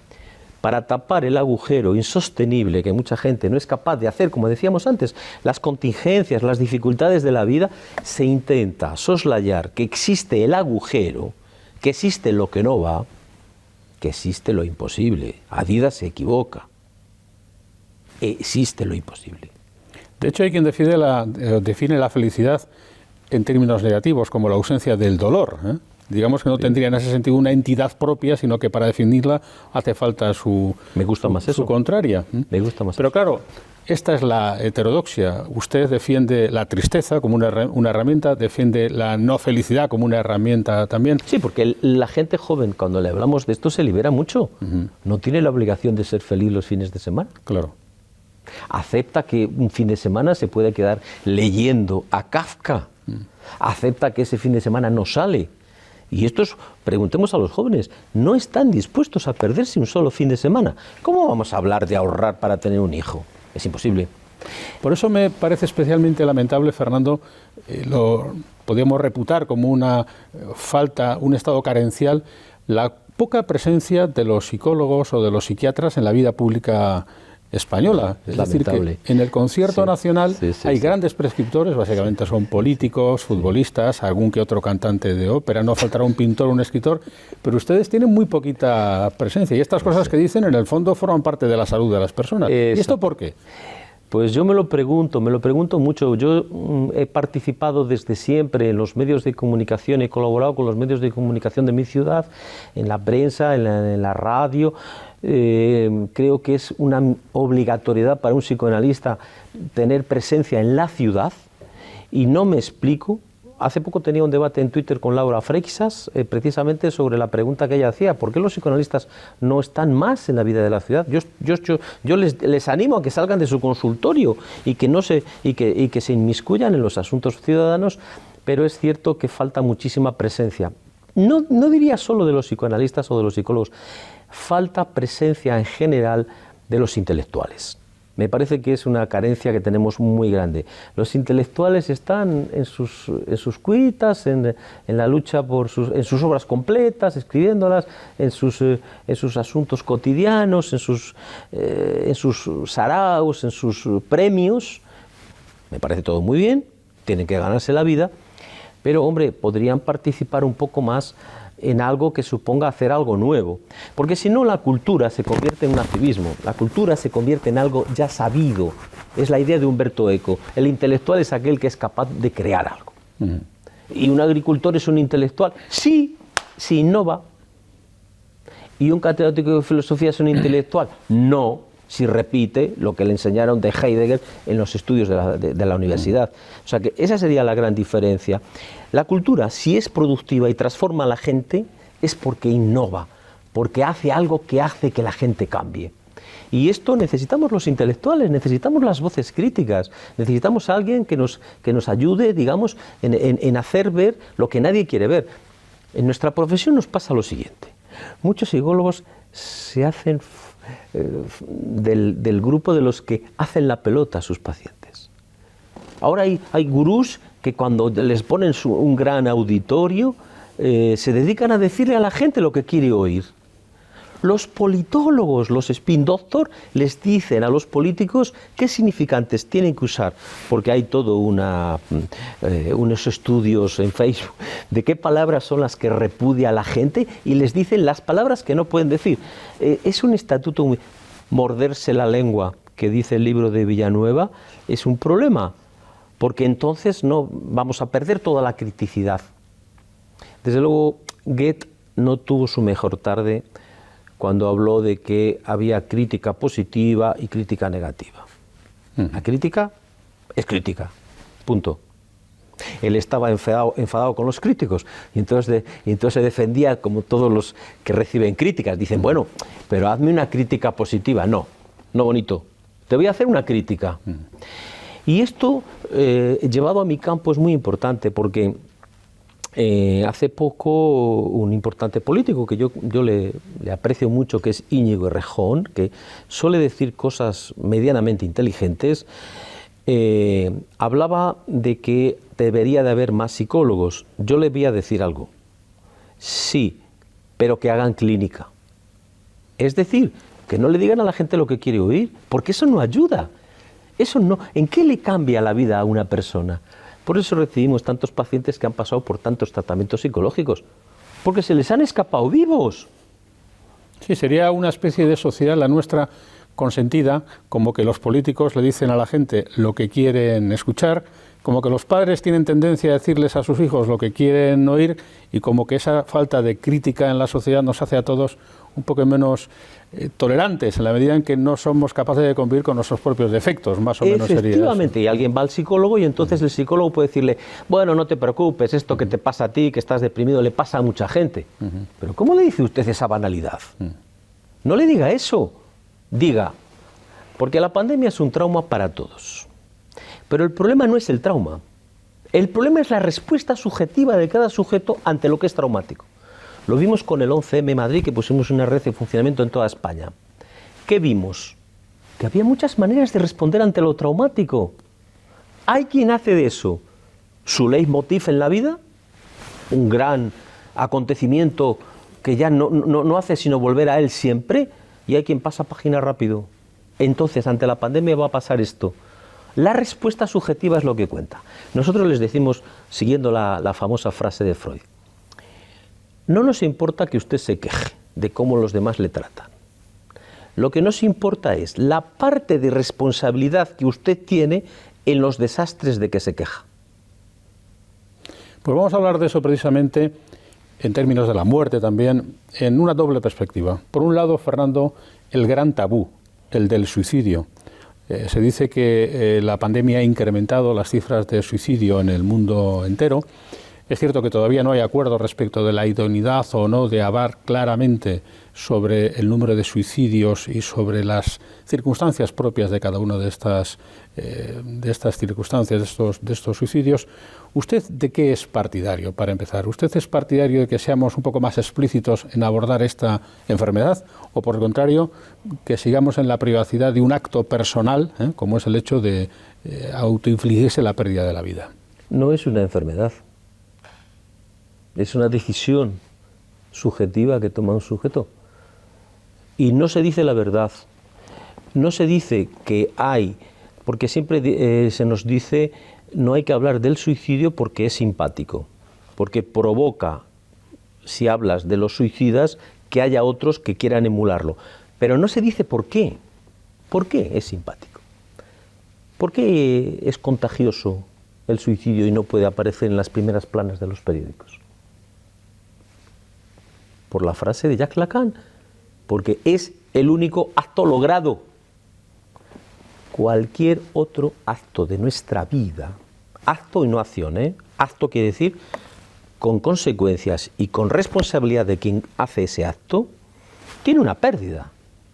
para tapar el agujero insostenible que mucha gente no es capaz de hacer, como decíamos antes, las contingencias, las dificultades de la vida, se intenta soslayar que existe el agujero que existe lo que no va, que existe lo imposible. Adidas se equivoca. Existe lo imposible. De hecho, hay quien define la felicidad en términos negativos, como la ausencia del dolor, ¿eh? Digamos que no tendría en ese sentido una entidad propia, sino que para definirla hace falta su contraria. Me gusta más Pero claro, esta es la heterodoxia. Usted defiende la tristeza como una herramienta, defiende la no felicidad como una herramienta también. Sí, porque la gente joven, cuando le hablamos de esto, se libera mucho. No tiene la obligación de ser feliz los fines de semana. Claro. Acepta que un fin de semana se puede quedar leyendo a Kafka. Acepta que ese fin de semana no sale. Y estos, preguntemos a los jóvenes, no están dispuestos a perderse un solo fin de semana. ¿Cómo vamos a hablar de ahorrar para tener un hijo? Es imposible. Por eso me parece especialmente lamentable, Fernando, lo podríamos reputar como una falta, un estado carencial, la poca presencia de los psicólogos o de los psiquiatras en la vida pública española. Es decir, que en el concierto nacional hay grandes prescriptores, básicamente son políticos, futbolistas, algún que otro cantante de ópera, no faltará un pintor o un escritor, pero ustedes tienen muy poquita presencia y estas cosas que dicen en el fondo forman parte de la salud de las personas. ¿Y esto por qué? Pues yo me lo pregunto mucho. Yo he participado desde siempre en los medios de comunicación, he colaborado con los medios de comunicación de mi ciudad, en la prensa, en la radio. Creo que es una obligatoriedad para un psicoanalista tener presencia en la ciudad y no me explico. Hace poco tenía un debate en Twitter con Laura Freixas, precisamente sobre la pregunta que ella hacía: ¿por qué los psicoanalistas no están más en la vida de la ciudad? Yo les animo a que salgan de su consultorio y que se inmiscuyan en los asuntos ciudadanos, pero es cierto que falta muchísima presencia. No diría solo de los psicoanalistas o de los psicólogos, falta presencia en general de los intelectuales. Me parece que es una carencia que tenemos muy grande. Los intelectuales están en sus cuitas, en la lucha en sus obras completas, escribiéndolas, en sus asuntos cotidianos, en sus saraos, en sus premios. Me parece todo muy bien, tienen que ganarse la vida, pero hombre, podrían participar un poco más en algo que suponga hacer algo nuevo, porque si no la cultura se convierte en un activismo, la cultura se convierte en algo ya sabido. Es la idea de Humberto Eco: el intelectual es aquel que es capaz de crear algo. ¿Y un agricultor es un intelectual? Sí, si innova. ¿Y un catedrático de filosofía es un intelectual? No, si repite lo que le enseñaron de Heidegger en los estudios de la universidad. O sea que esa sería la gran diferencia. La cultura, si es productiva y transforma a la gente, es porque innova, porque hace algo que hace que la gente cambie. Y esto necesitamos los intelectuales, necesitamos las voces críticas, necesitamos a alguien que nos ayude, digamos, en hacer ver lo que nadie quiere ver. En nuestra profesión nos pasa lo siguiente: muchos psicólogos se hacen del grupo de los que hacen la pelota a sus pacientes. Ahora hay gurús que cuando les ponen un gran auditorio se dedican a decirle a la gente lo que quiere oír. Los politólogos, los spin doctor, les dicen a los políticos qué significantes tienen que usar, porque hay todo unos estudios en Facebook de qué palabras son las que repudia la gente y les dicen las palabras que no pueden decir. Es un estatuto morderse la lengua, que dice el libro de Villanueva, es un problema, porque entonces no vamos a perder toda la criticidad. Desde luego, Goethe no tuvo su mejor tarde cuando habló de que había crítica positiva y crítica negativa. La crítica es crítica, punto. Él estaba enfadado con los críticos y entonces se defendía como todos los que reciben críticas. Dicen, bueno, pero hazme una crítica positiva. No bonito, te voy a hacer una crítica. Y esto, llevado a mi campo, es muy importante porque hace poco un importante político que yo le aprecio mucho, que es Íñigo Errejón, que suele decir cosas medianamente inteligentes, hablaba de que debería de haber más psicólogos. Yo le voy a decir algo. Sí, pero que hagan clínica. Es decir, que no le digan a la gente lo que quiere oír, porque eso no ayuda. Eso no. ¿En qué le cambia la vida a una persona? Por eso recibimos tantos pacientes que han pasado por tantos tratamientos psicológicos, porque se les han escapado vivos. Sí, sería una especie de sociedad, la nuestra, consentida, como que los políticos le dicen a la gente lo que quieren escuchar, como que los padres tienen tendencia a decirles a sus hijos lo que quieren oír, y como que esa falta de crítica en la sociedad nos hace a todos un poco menos tolerantes, en la medida en que no somos capaces de convivir con nuestros propios defectos, más o menos sería eso. Efectivamente, y alguien va al psicólogo y entonces el psicólogo puede decirle, bueno, no te preocupes, esto que te pasa a ti, que estás deprimido, le pasa a mucha gente. Pero ¿cómo le dice usted esa banalidad? No le diga eso. Diga, porque la pandemia es un trauma para todos. Pero el problema no es el trauma. El problema es la respuesta subjetiva de cada sujeto ante lo que es traumático. Lo vimos con el 11M Madrid, que pusimos una red en funcionamiento en toda España. ¿Qué vimos? Que había muchas maneras de responder ante lo traumático. Hay quien hace de eso su leitmotiv en la vida, un gran acontecimiento que ya no hace sino volver a él siempre, y hay quien pasa página rápido. Entonces, ante la pandemia va a pasar esto. La respuesta subjetiva es lo que cuenta. Nosotros les decimos, siguiendo la famosa frase de Freud, no nos importa que usted se queje de cómo los demás le tratan. Lo que nos importa es la parte de responsabilidad que usted tiene en los desastres de que se queja. Pues vamos a hablar de eso precisamente en términos de la muerte también, en una doble perspectiva. Por un lado, Fernando, el gran tabú, el del suicidio. Se dice que la pandemia ha incrementado las cifras de suicidio en el mundo entero. Es cierto que todavía no hay acuerdo respecto de la idoneidad o no de hablar claramente sobre el número de suicidios y sobre las circunstancias propias de cada una de estas circunstancias, de estos suicidios. ¿Usted de qué es partidario, para empezar? ¿Usted es partidario de que seamos un poco más explícitos en abordar esta enfermedad o, por el contrario, que sigamos en la privacidad de un acto personal, como es el hecho de autoinfligirse la pérdida de la vida? No es una enfermedad. Es una decisión subjetiva que toma un sujeto. Y no se dice la verdad. No se dice que hay, porque siempre se nos dice no hay que hablar del suicidio porque es simpático, porque provoca, si hablas de los suicidas, que haya otros que quieran emularlo. Pero no se dice por qué. ¿Por qué es simpático? ¿Por qué es contagioso el suicidio y no puede aparecer en las primeras planas de los periódicos? Por la frase de Jacques Lacan, porque es el único acto logrado. Cualquier otro acto de nuestra vida, acto y no acción, acto quiere decir con consecuencias y con responsabilidad de quien hace ese acto, tiene una pérdida,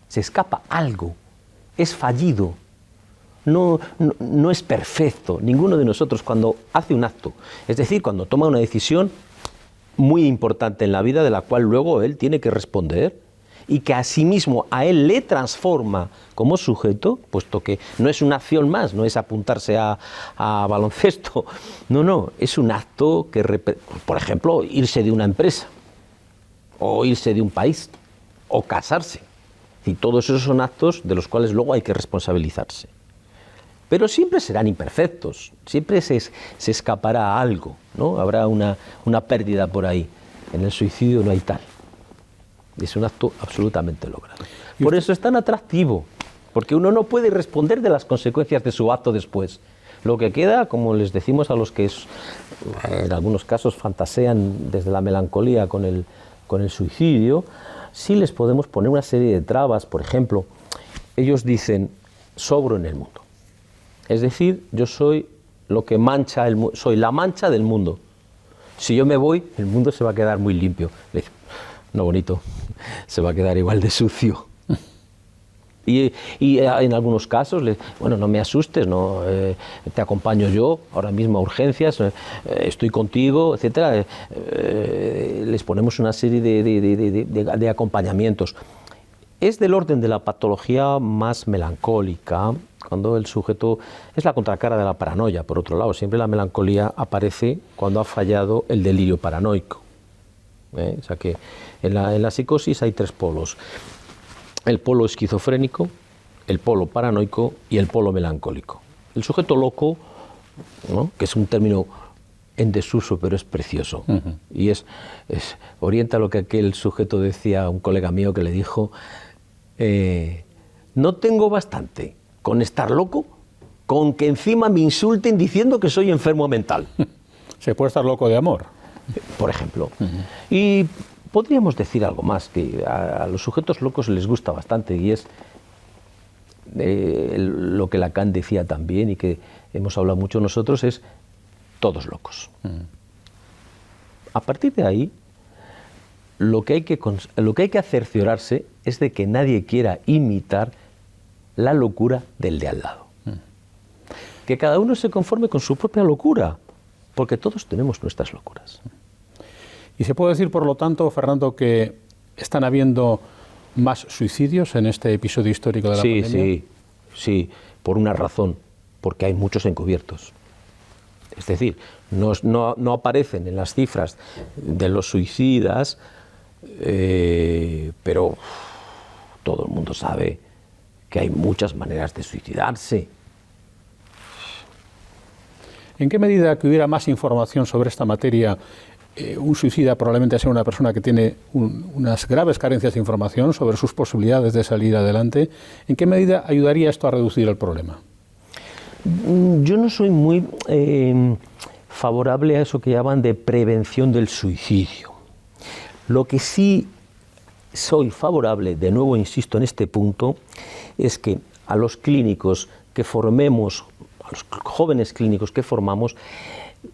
se escapa algo, es fallido, no es perfecto. Ninguno de nosotros cuando hace un acto, es decir, cuando toma una decisión muy importante en la vida de la cual luego él tiene que responder y que asimismo a él le transforma como sujeto, puesto que no es una acción más, no es apuntarse a baloncesto, no, es un acto que, por ejemplo, irse de una empresa o irse de un país o casarse, y todos esos son actos de los cuales luego hay que responsabilizarse. Pero siempre serán imperfectos, siempre se escapará algo, ¿no? Habrá una pérdida por ahí. En el suicidio no hay tal. Es un acto absolutamente logrado. Por eso es tan atractivo, porque uno no puede responder de las consecuencias de su acto después. Lo que queda, como les decimos a los que en algunos casos fantasean desde la melancolía con el suicidio, sí les podemos poner una serie de trabas. Por ejemplo, ellos dicen, sobro en el mundo. Es decir, yo soy lo que mancha el mundo, soy la mancha del mundo. Si yo me voy, el mundo se va a quedar muy limpio. Le dice, no bonito, se va a quedar igual de sucio. Y en algunos casos, bueno, no me asustes, no, te acompaño yo ahora mismo a urgencias, estoy contigo, etcétera. Les ponemos una serie de acompañamientos. Es del orden de la patología más melancólica, cuando el sujeto es la contracara de la paranoia. Por otro lado, siempre la melancolía aparece cuando ha fallado el delirio paranoico. O sea que en la psicosis hay tres polos: el polo esquizofrénico, el polo paranoico y el polo melancólico. El sujeto loco, ¿no?, que es un término en desuso, pero es precioso. Y orienta lo que aquel sujeto decía a un colega mío que le dijo, no tengo bastante con estar loco, con que encima me insulten diciendo que soy enfermo mental. Se puede estar loco de amor. Por ejemplo. Y podríamos decir algo más, que a los sujetos locos les gusta bastante, y es lo que Lacan decía también, y que hemos hablado mucho nosotros, es todos locos. A partir de ahí, lo que hay que cerciorarse es de que nadie quiera imitar la locura del de al lado. Que cada uno se conforme con su propia locura, porque todos tenemos nuestras locuras. ¿Y se puede decir, por lo tanto, Fernando, que están habiendo más suicidios en este episodio histórico de la pandemia? Sí, por una razón, porque hay muchos encubiertos. Es decir, no aparecen en las cifras de los suicidas, pero todo el mundo sabe que hay muchas maneras de suicidarse. ¿En qué medida que hubiera más información sobre esta materia, un suicida probablemente sea una persona que tiene unas graves carencias de información sobre sus posibilidades de salir adelante? ¿En qué medida ayudaría esto a reducir el problema? Yo no soy muy favorable a eso que llaman de prevención del suicidio. Lo que sí soy favorable, de nuevo insisto en este punto, es que a los clínicos que formemos, a los jóvenes clínicos que formamos,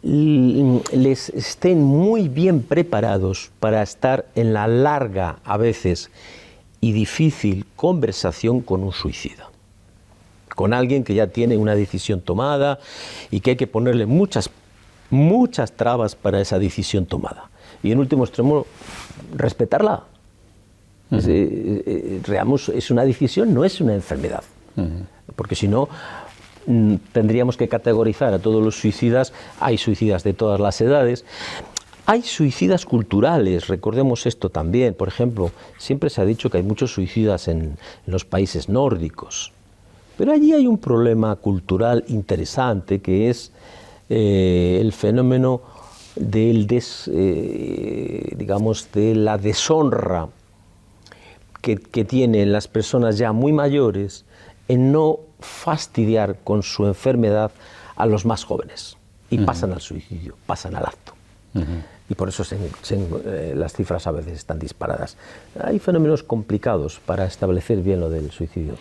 les estén muy bien preparados para estar en la larga, a veces, y difícil conversación con un suicida. Con alguien que ya tiene una decisión tomada y que hay que ponerle muchas trabas para esa decisión tomada. Y en último extremo, respetarla. Es una decisión, no es una enfermedad. Porque si no, tendríamos que categorizar a todos los suicidas. Hay suicidas de todas las edades. Hay suicidas culturales, recordemos esto también. Por ejemplo, siempre se ha dicho que hay muchos suicidas en los países nórdicos. Pero allí hay un problema cultural interesante, que es el fenómeno de la deshonra que tienen las personas ya muy mayores en no fastidiar con su enfermedad a los más jóvenes. Y pasan al suicidio, pasan al acto. Y por eso las cifras a veces están disparadas. Hay fenómenos complicados para establecer bien lo del suicidio.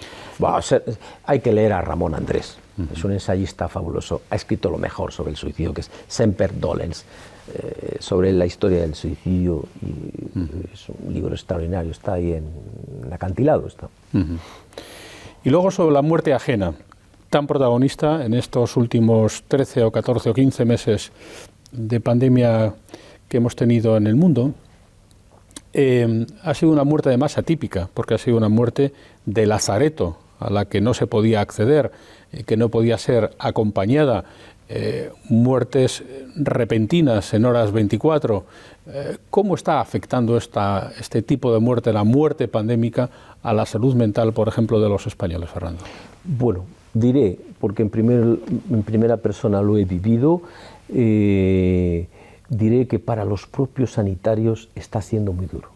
Hay que leer a Ramón Andrés, es un ensayista fabuloso, ha escrito lo mejor sobre el suicidio, que es Semper Dolens, sobre la historia del suicidio, y es un libro extraordinario, está ahí en Acantilado. Está. Y luego sobre la muerte ajena, tan protagonista en estos últimos 13 o 14 o 15 meses de pandemia que hemos tenido en el mundo, ha sido una muerte además atípica, porque ha sido una muerte de lazareto, a la que no se podía acceder, que no podía ser acompañada, muertes repentinas en horas 24. ¿Cómo está afectando este tipo de muerte, la muerte pandémica, a la salud mental, por ejemplo, de los españoles, Fernando? Bueno, diré, porque en primera persona lo he vivido, diré que para los propios sanitarios está siendo muy duro.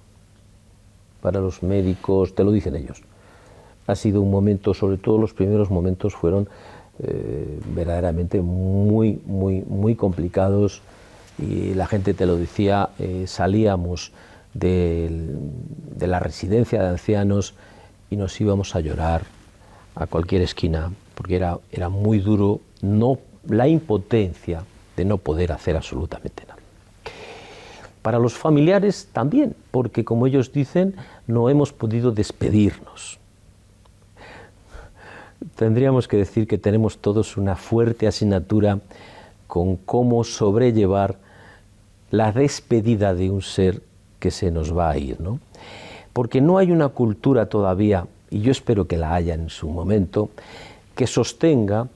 Para los médicos, te lo dicen ellos. Ha sido un momento, sobre todo los primeros momentos fueron verdaderamente muy complicados, y la gente te lo decía, salíamos de la residencia de ancianos y nos íbamos a llorar a cualquier esquina, porque era muy duro la impotencia de no poder hacer absolutamente nada. Para los familiares también, porque como ellos dicen, no hemos podido despedirnos. Tendríamos que decir que tenemos todos una fuerte asignatura con cómo sobrellevar la despedida de un ser que se nos va a ir, ¿no? Porque no hay una cultura todavía, y yo espero que la haya en su momento, que sostenga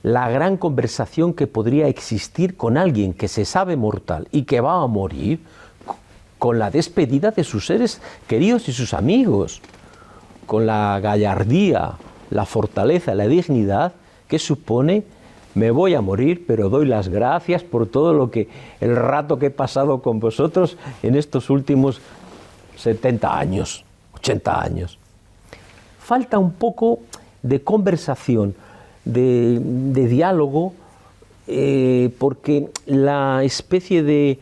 la gran conversación que podría existir con alguien que se sabe mortal y que va a morir, con la despedida de sus seres queridos y sus amigos, con la gallardía, la fortaleza, la dignidad que supone me voy a morir, pero doy las gracias por todo el rato que he pasado con vosotros en estos últimos 70 años, 80 años. Falta un poco de conversación, de diálogo, porque la especie de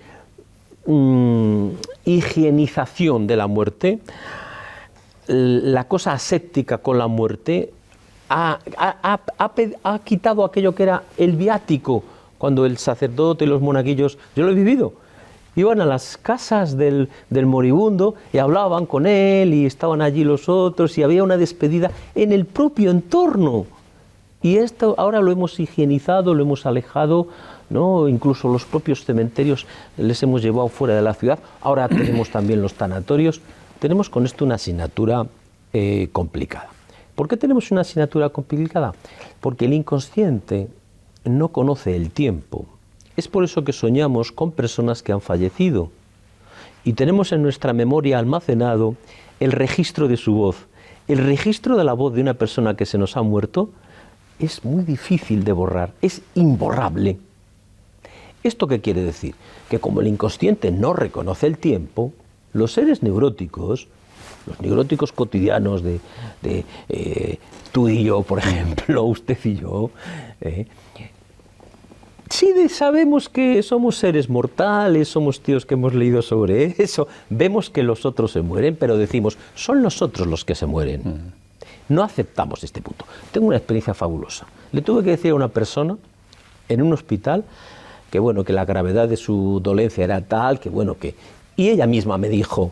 higienización de la muerte, la cosa aséptica con la muerte, ha quitado aquello que era el viático. Cuando el sacerdote y los monaguillos, yo lo he vivido, iban a las casas del moribundo y hablaban con él y estaban allí los otros y había una despedida en el propio entorno. Y esto ahora lo hemos higienizado, lo hemos alejado, ¿no? Incluso los propios cementerios les hemos llevado fuera de la ciudad. Ahora tenemos también los tanatorios. Tenemos con esto una asignatura complicada. ¿Por qué tenemos una asignatura complicada? Porque el inconsciente no conoce el tiempo. Es por eso que soñamos con personas que han fallecido. Y tenemos en nuestra memoria almacenado el registro de su voz. El registro de la voz de una persona que se nos ha muerto es muy difícil de borrar, es imborrable. ¿Esto qué quiere decir? Que como el inconsciente no reconoce el tiempo, los seres neuróticos, los neuróticos cotidianos de tú y yo, por ejemplo, usted y yo, sí sabemos que somos seres mortales, somos tíos que hemos leído sobre eso, vemos que los otros se mueren, pero decimos, son los otros los que se mueren. No aceptamos este punto. Tengo una experiencia fabulosa. Le tuve que decir a una persona en un hospital que bueno, que la gravedad de su dolencia era tal, que bueno, que... Y ella misma me dijo,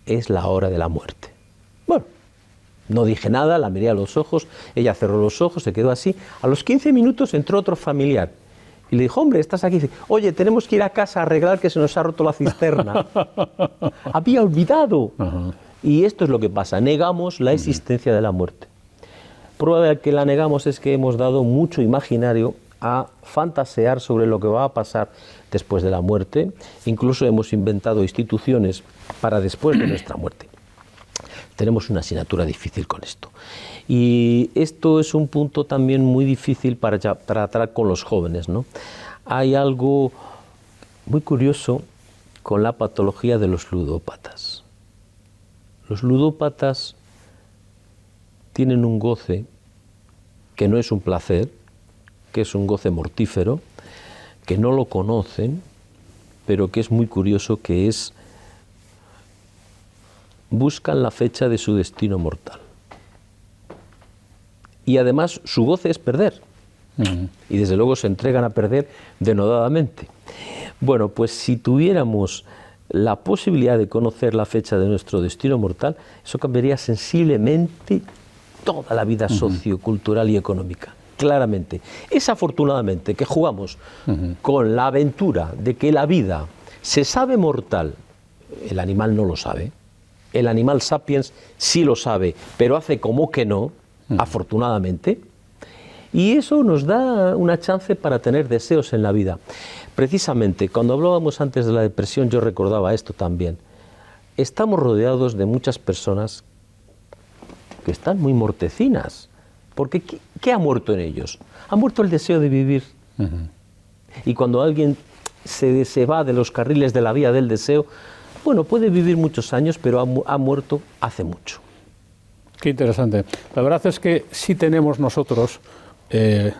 es la hora de la muerte. Bueno, no dije nada, la miré a los ojos, ella cerró los ojos, se quedó así. A los 15 minutos entró otro familiar y le dijo, hombre, estás aquí. Oye, tenemos que ir a casa a arreglar que se nos ha roto la cisterna. Había olvidado. Uh-huh. Y esto es lo que pasa, negamos la existencia de la muerte. Prueba de que la negamos es que hemos dado mucho imaginario a fantasear sobre lo que va a pasar después de la muerte. Incluso hemos inventado instituciones para después de nuestra muerte. Tenemos una asignatura difícil con esto. Y esto es un punto también muy difícil para tratar con los jóvenes, ¿no? Hay algo muy curioso con la patología de los ludópatas. Los ludópatas tienen un goce que no es un placer, que es un goce mortífero, que no lo conocen, pero que es muy curioso, que es buscan la fecha de su destino mortal. Y además su goce es perder. Uh-huh. Y desde luego se entregan a perder denodadamente. Bueno, pues si tuviéramos la posibilidad de conocer la fecha de nuestro destino mortal, eso cambiaría sensiblemente toda la vida sociocultural y económica, claramente. Es afortunadamente que jugamos con la aventura de que la vida se sabe mortal, el animal no lo sabe, el animal sapiens sí lo sabe, pero hace como que no, afortunadamente, y eso nos da una chance para tener deseos en la vida. Precisamente, cuando hablábamos antes de la depresión, yo recordaba esto también. Estamos rodeados de muchas personas que están muy mortecinas, porque ¿qué ha muerto en ellos? Ha muerto el deseo de vivir. Uh-huh. Y cuando alguien se va de los carriles de la vía del deseo, bueno, puede vivir muchos años, pero ha muerto hace mucho. Qué interesante. La verdad es que sí tenemos nosotros,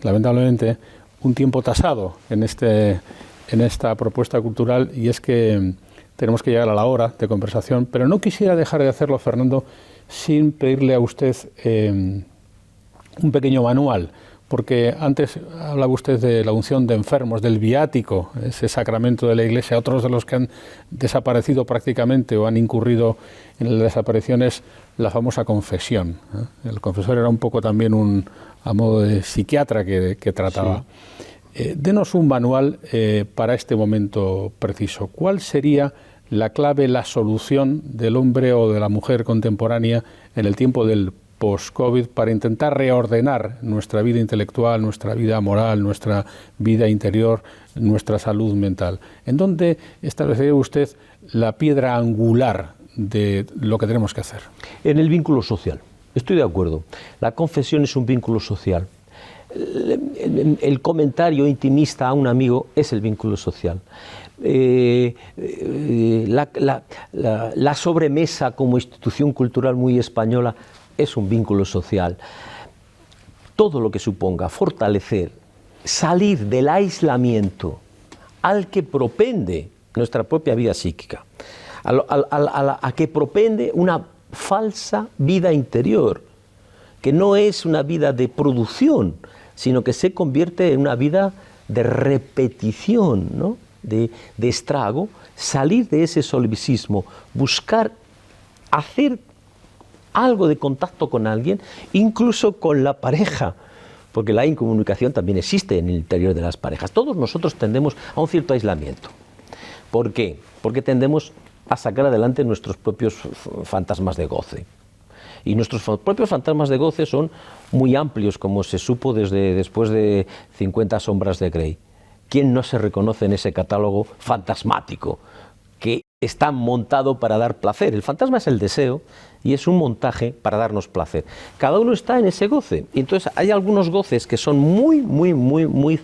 lamentablemente, un tiempo tasado en esta propuesta cultural, y es que tenemos que llegar a la hora de conversación, pero no quisiera dejar de hacerlo, Fernando, sin pedirle a usted un pequeño manual, porque antes hablaba usted de la unción de enfermos, del viático, ese sacramento de la Iglesia. Otros de los que han desaparecido prácticamente o han incurrido en la desaparición es la famosa confesión. El confesor era un poco también a modo de psiquiatra que trataba. Sí. Denos un manual para este momento preciso. ¿Cuál sería la clave, la solución del hombre o de la mujer contemporánea en el tiempo del post-COVID para intentar reordenar nuestra vida intelectual, nuestra vida moral, nuestra vida interior, nuestra salud mental? ¿En dónde establecería usted la piedra angular de lo que tenemos que hacer? En el vínculo social. Estoy de acuerdo. La confesión es un vínculo social. el comentario intimista a un amigo es el vínculo social. La sobremesa como institución cultural muy española es un vínculo social. Todo lo que suponga fortalecer, salir del aislamiento al que propende nuestra propia vida psíquica, a que propende una falsa vida interior, que no es una vida de producción, sino que se convierte en una vida de repetición, ¿no? de estrago, salir de ese solipsismo, buscar hacer algo de contacto con alguien, incluso con la pareja, porque la incomunicación también existe en el interior de las parejas. Todos nosotros tendemos a un cierto aislamiento. ¿Por qué? Porque tendemos a sacar adelante nuestros propios fantasmas de goce. Y nuestros propios fantasmas de goce son muy amplios, como se supo después de 50 sombras de Grey. ¿Quién no se reconoce en ese catálogo fantasmático que está montado para dar placer? El fantasma es el deseo y es un montaje para darnos placer. Cada uno está en ese goce. Y entonces hay algunos goces que son muy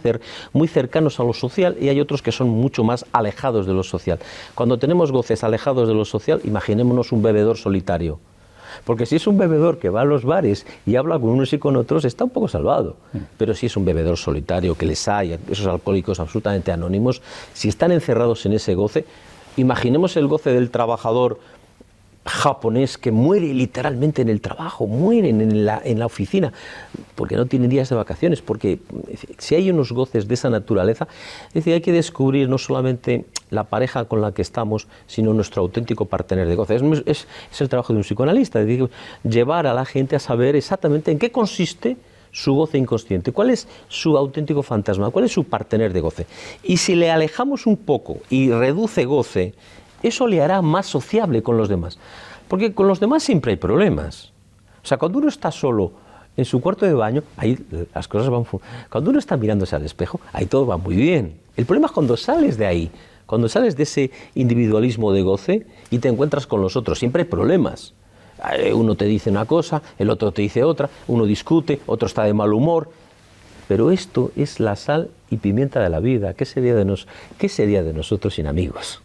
cercanos a lo social y hay otros que son mucho más alejados de lo social. Cuando tenemos goces alejados de lo social, imaginémonos un bebedor solitario. Porque si es un bebedor que va a los bares y habla con unos y con otros, está un poco salvado. Pero si es un bebedor solitario, que les hay, esos alcohólicos absolutamente anónimos, si están encerrados en ese goce, imaginemos el goce del trabajador japonés que muere literalmente en el trabajo, mueren en la oficina, porque no tienen días de vacaciones, porque si hay unos goces de esa naturaleza, es decir, hay que descubrir no solamente la pareja con la que estamos, sino nuestro auténtico partener de goce. Es el trabajo de un psicoanalista, es decir, llevar a la gente a saber exactamente en qué consiste su goce inconsciente, cuál es su auténtico fantasma, cuál es su partener de goce. Y si le alejamos un poco y reduce goce, eso le hará más sociable con los demás. Porque con los demás siempre hay problemas. O sea, cuando uno está solo en su cuarto de baño, ahí las cosas van... Cuando uno está mirándose al espejo, ahí todo va muy bien. El problema es cuando sales de ahí, cuando sales de ese individualismo de goce y te encuentras con los otros. Siempre hay problemas. Uno te dice una cosa, el otro te dice otra, uno discute, otro está de mal humor. Pero esto es la sal y pimienta de la vida. ¿Qué sería de nosotros sin amigos?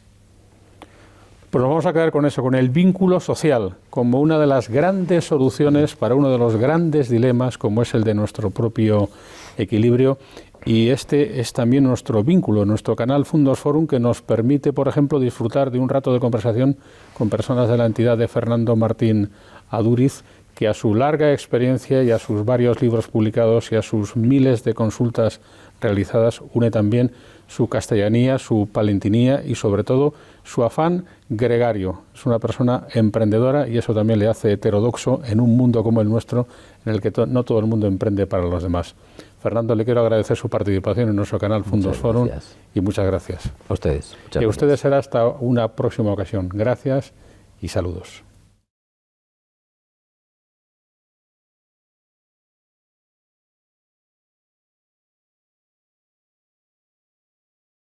Pues nos vamos a quedar con eso, con el vínculo social, como una de las grandes soluciones para uno de los grandes dilemas, como es el de nuestro propio equilibrio. Y este es también nuestro vínculo, nuestro canal Fundos Forum, que nos permite, por ejemplo, disfrutar de un rato de conversación con personas de la entidad de Fernando Martín Adúriz, que a su larga experiencia y a sus varios libros publicados y a sus miles de consultas realizadas une también su castellanía, su palentinía y sobre todo su afán gregario. Es una persona emprendedora y eso también le hace heterodoxo en un mundo como el nuestro, en el que no todo el mundo emprende para los demás. Fernando, le quiero agradecer su participación en nuestro canal Fundos Forum y muchas gracias. A ustedes. Y a ustedes será hasta una próxima ocasión. Gracias y saludos.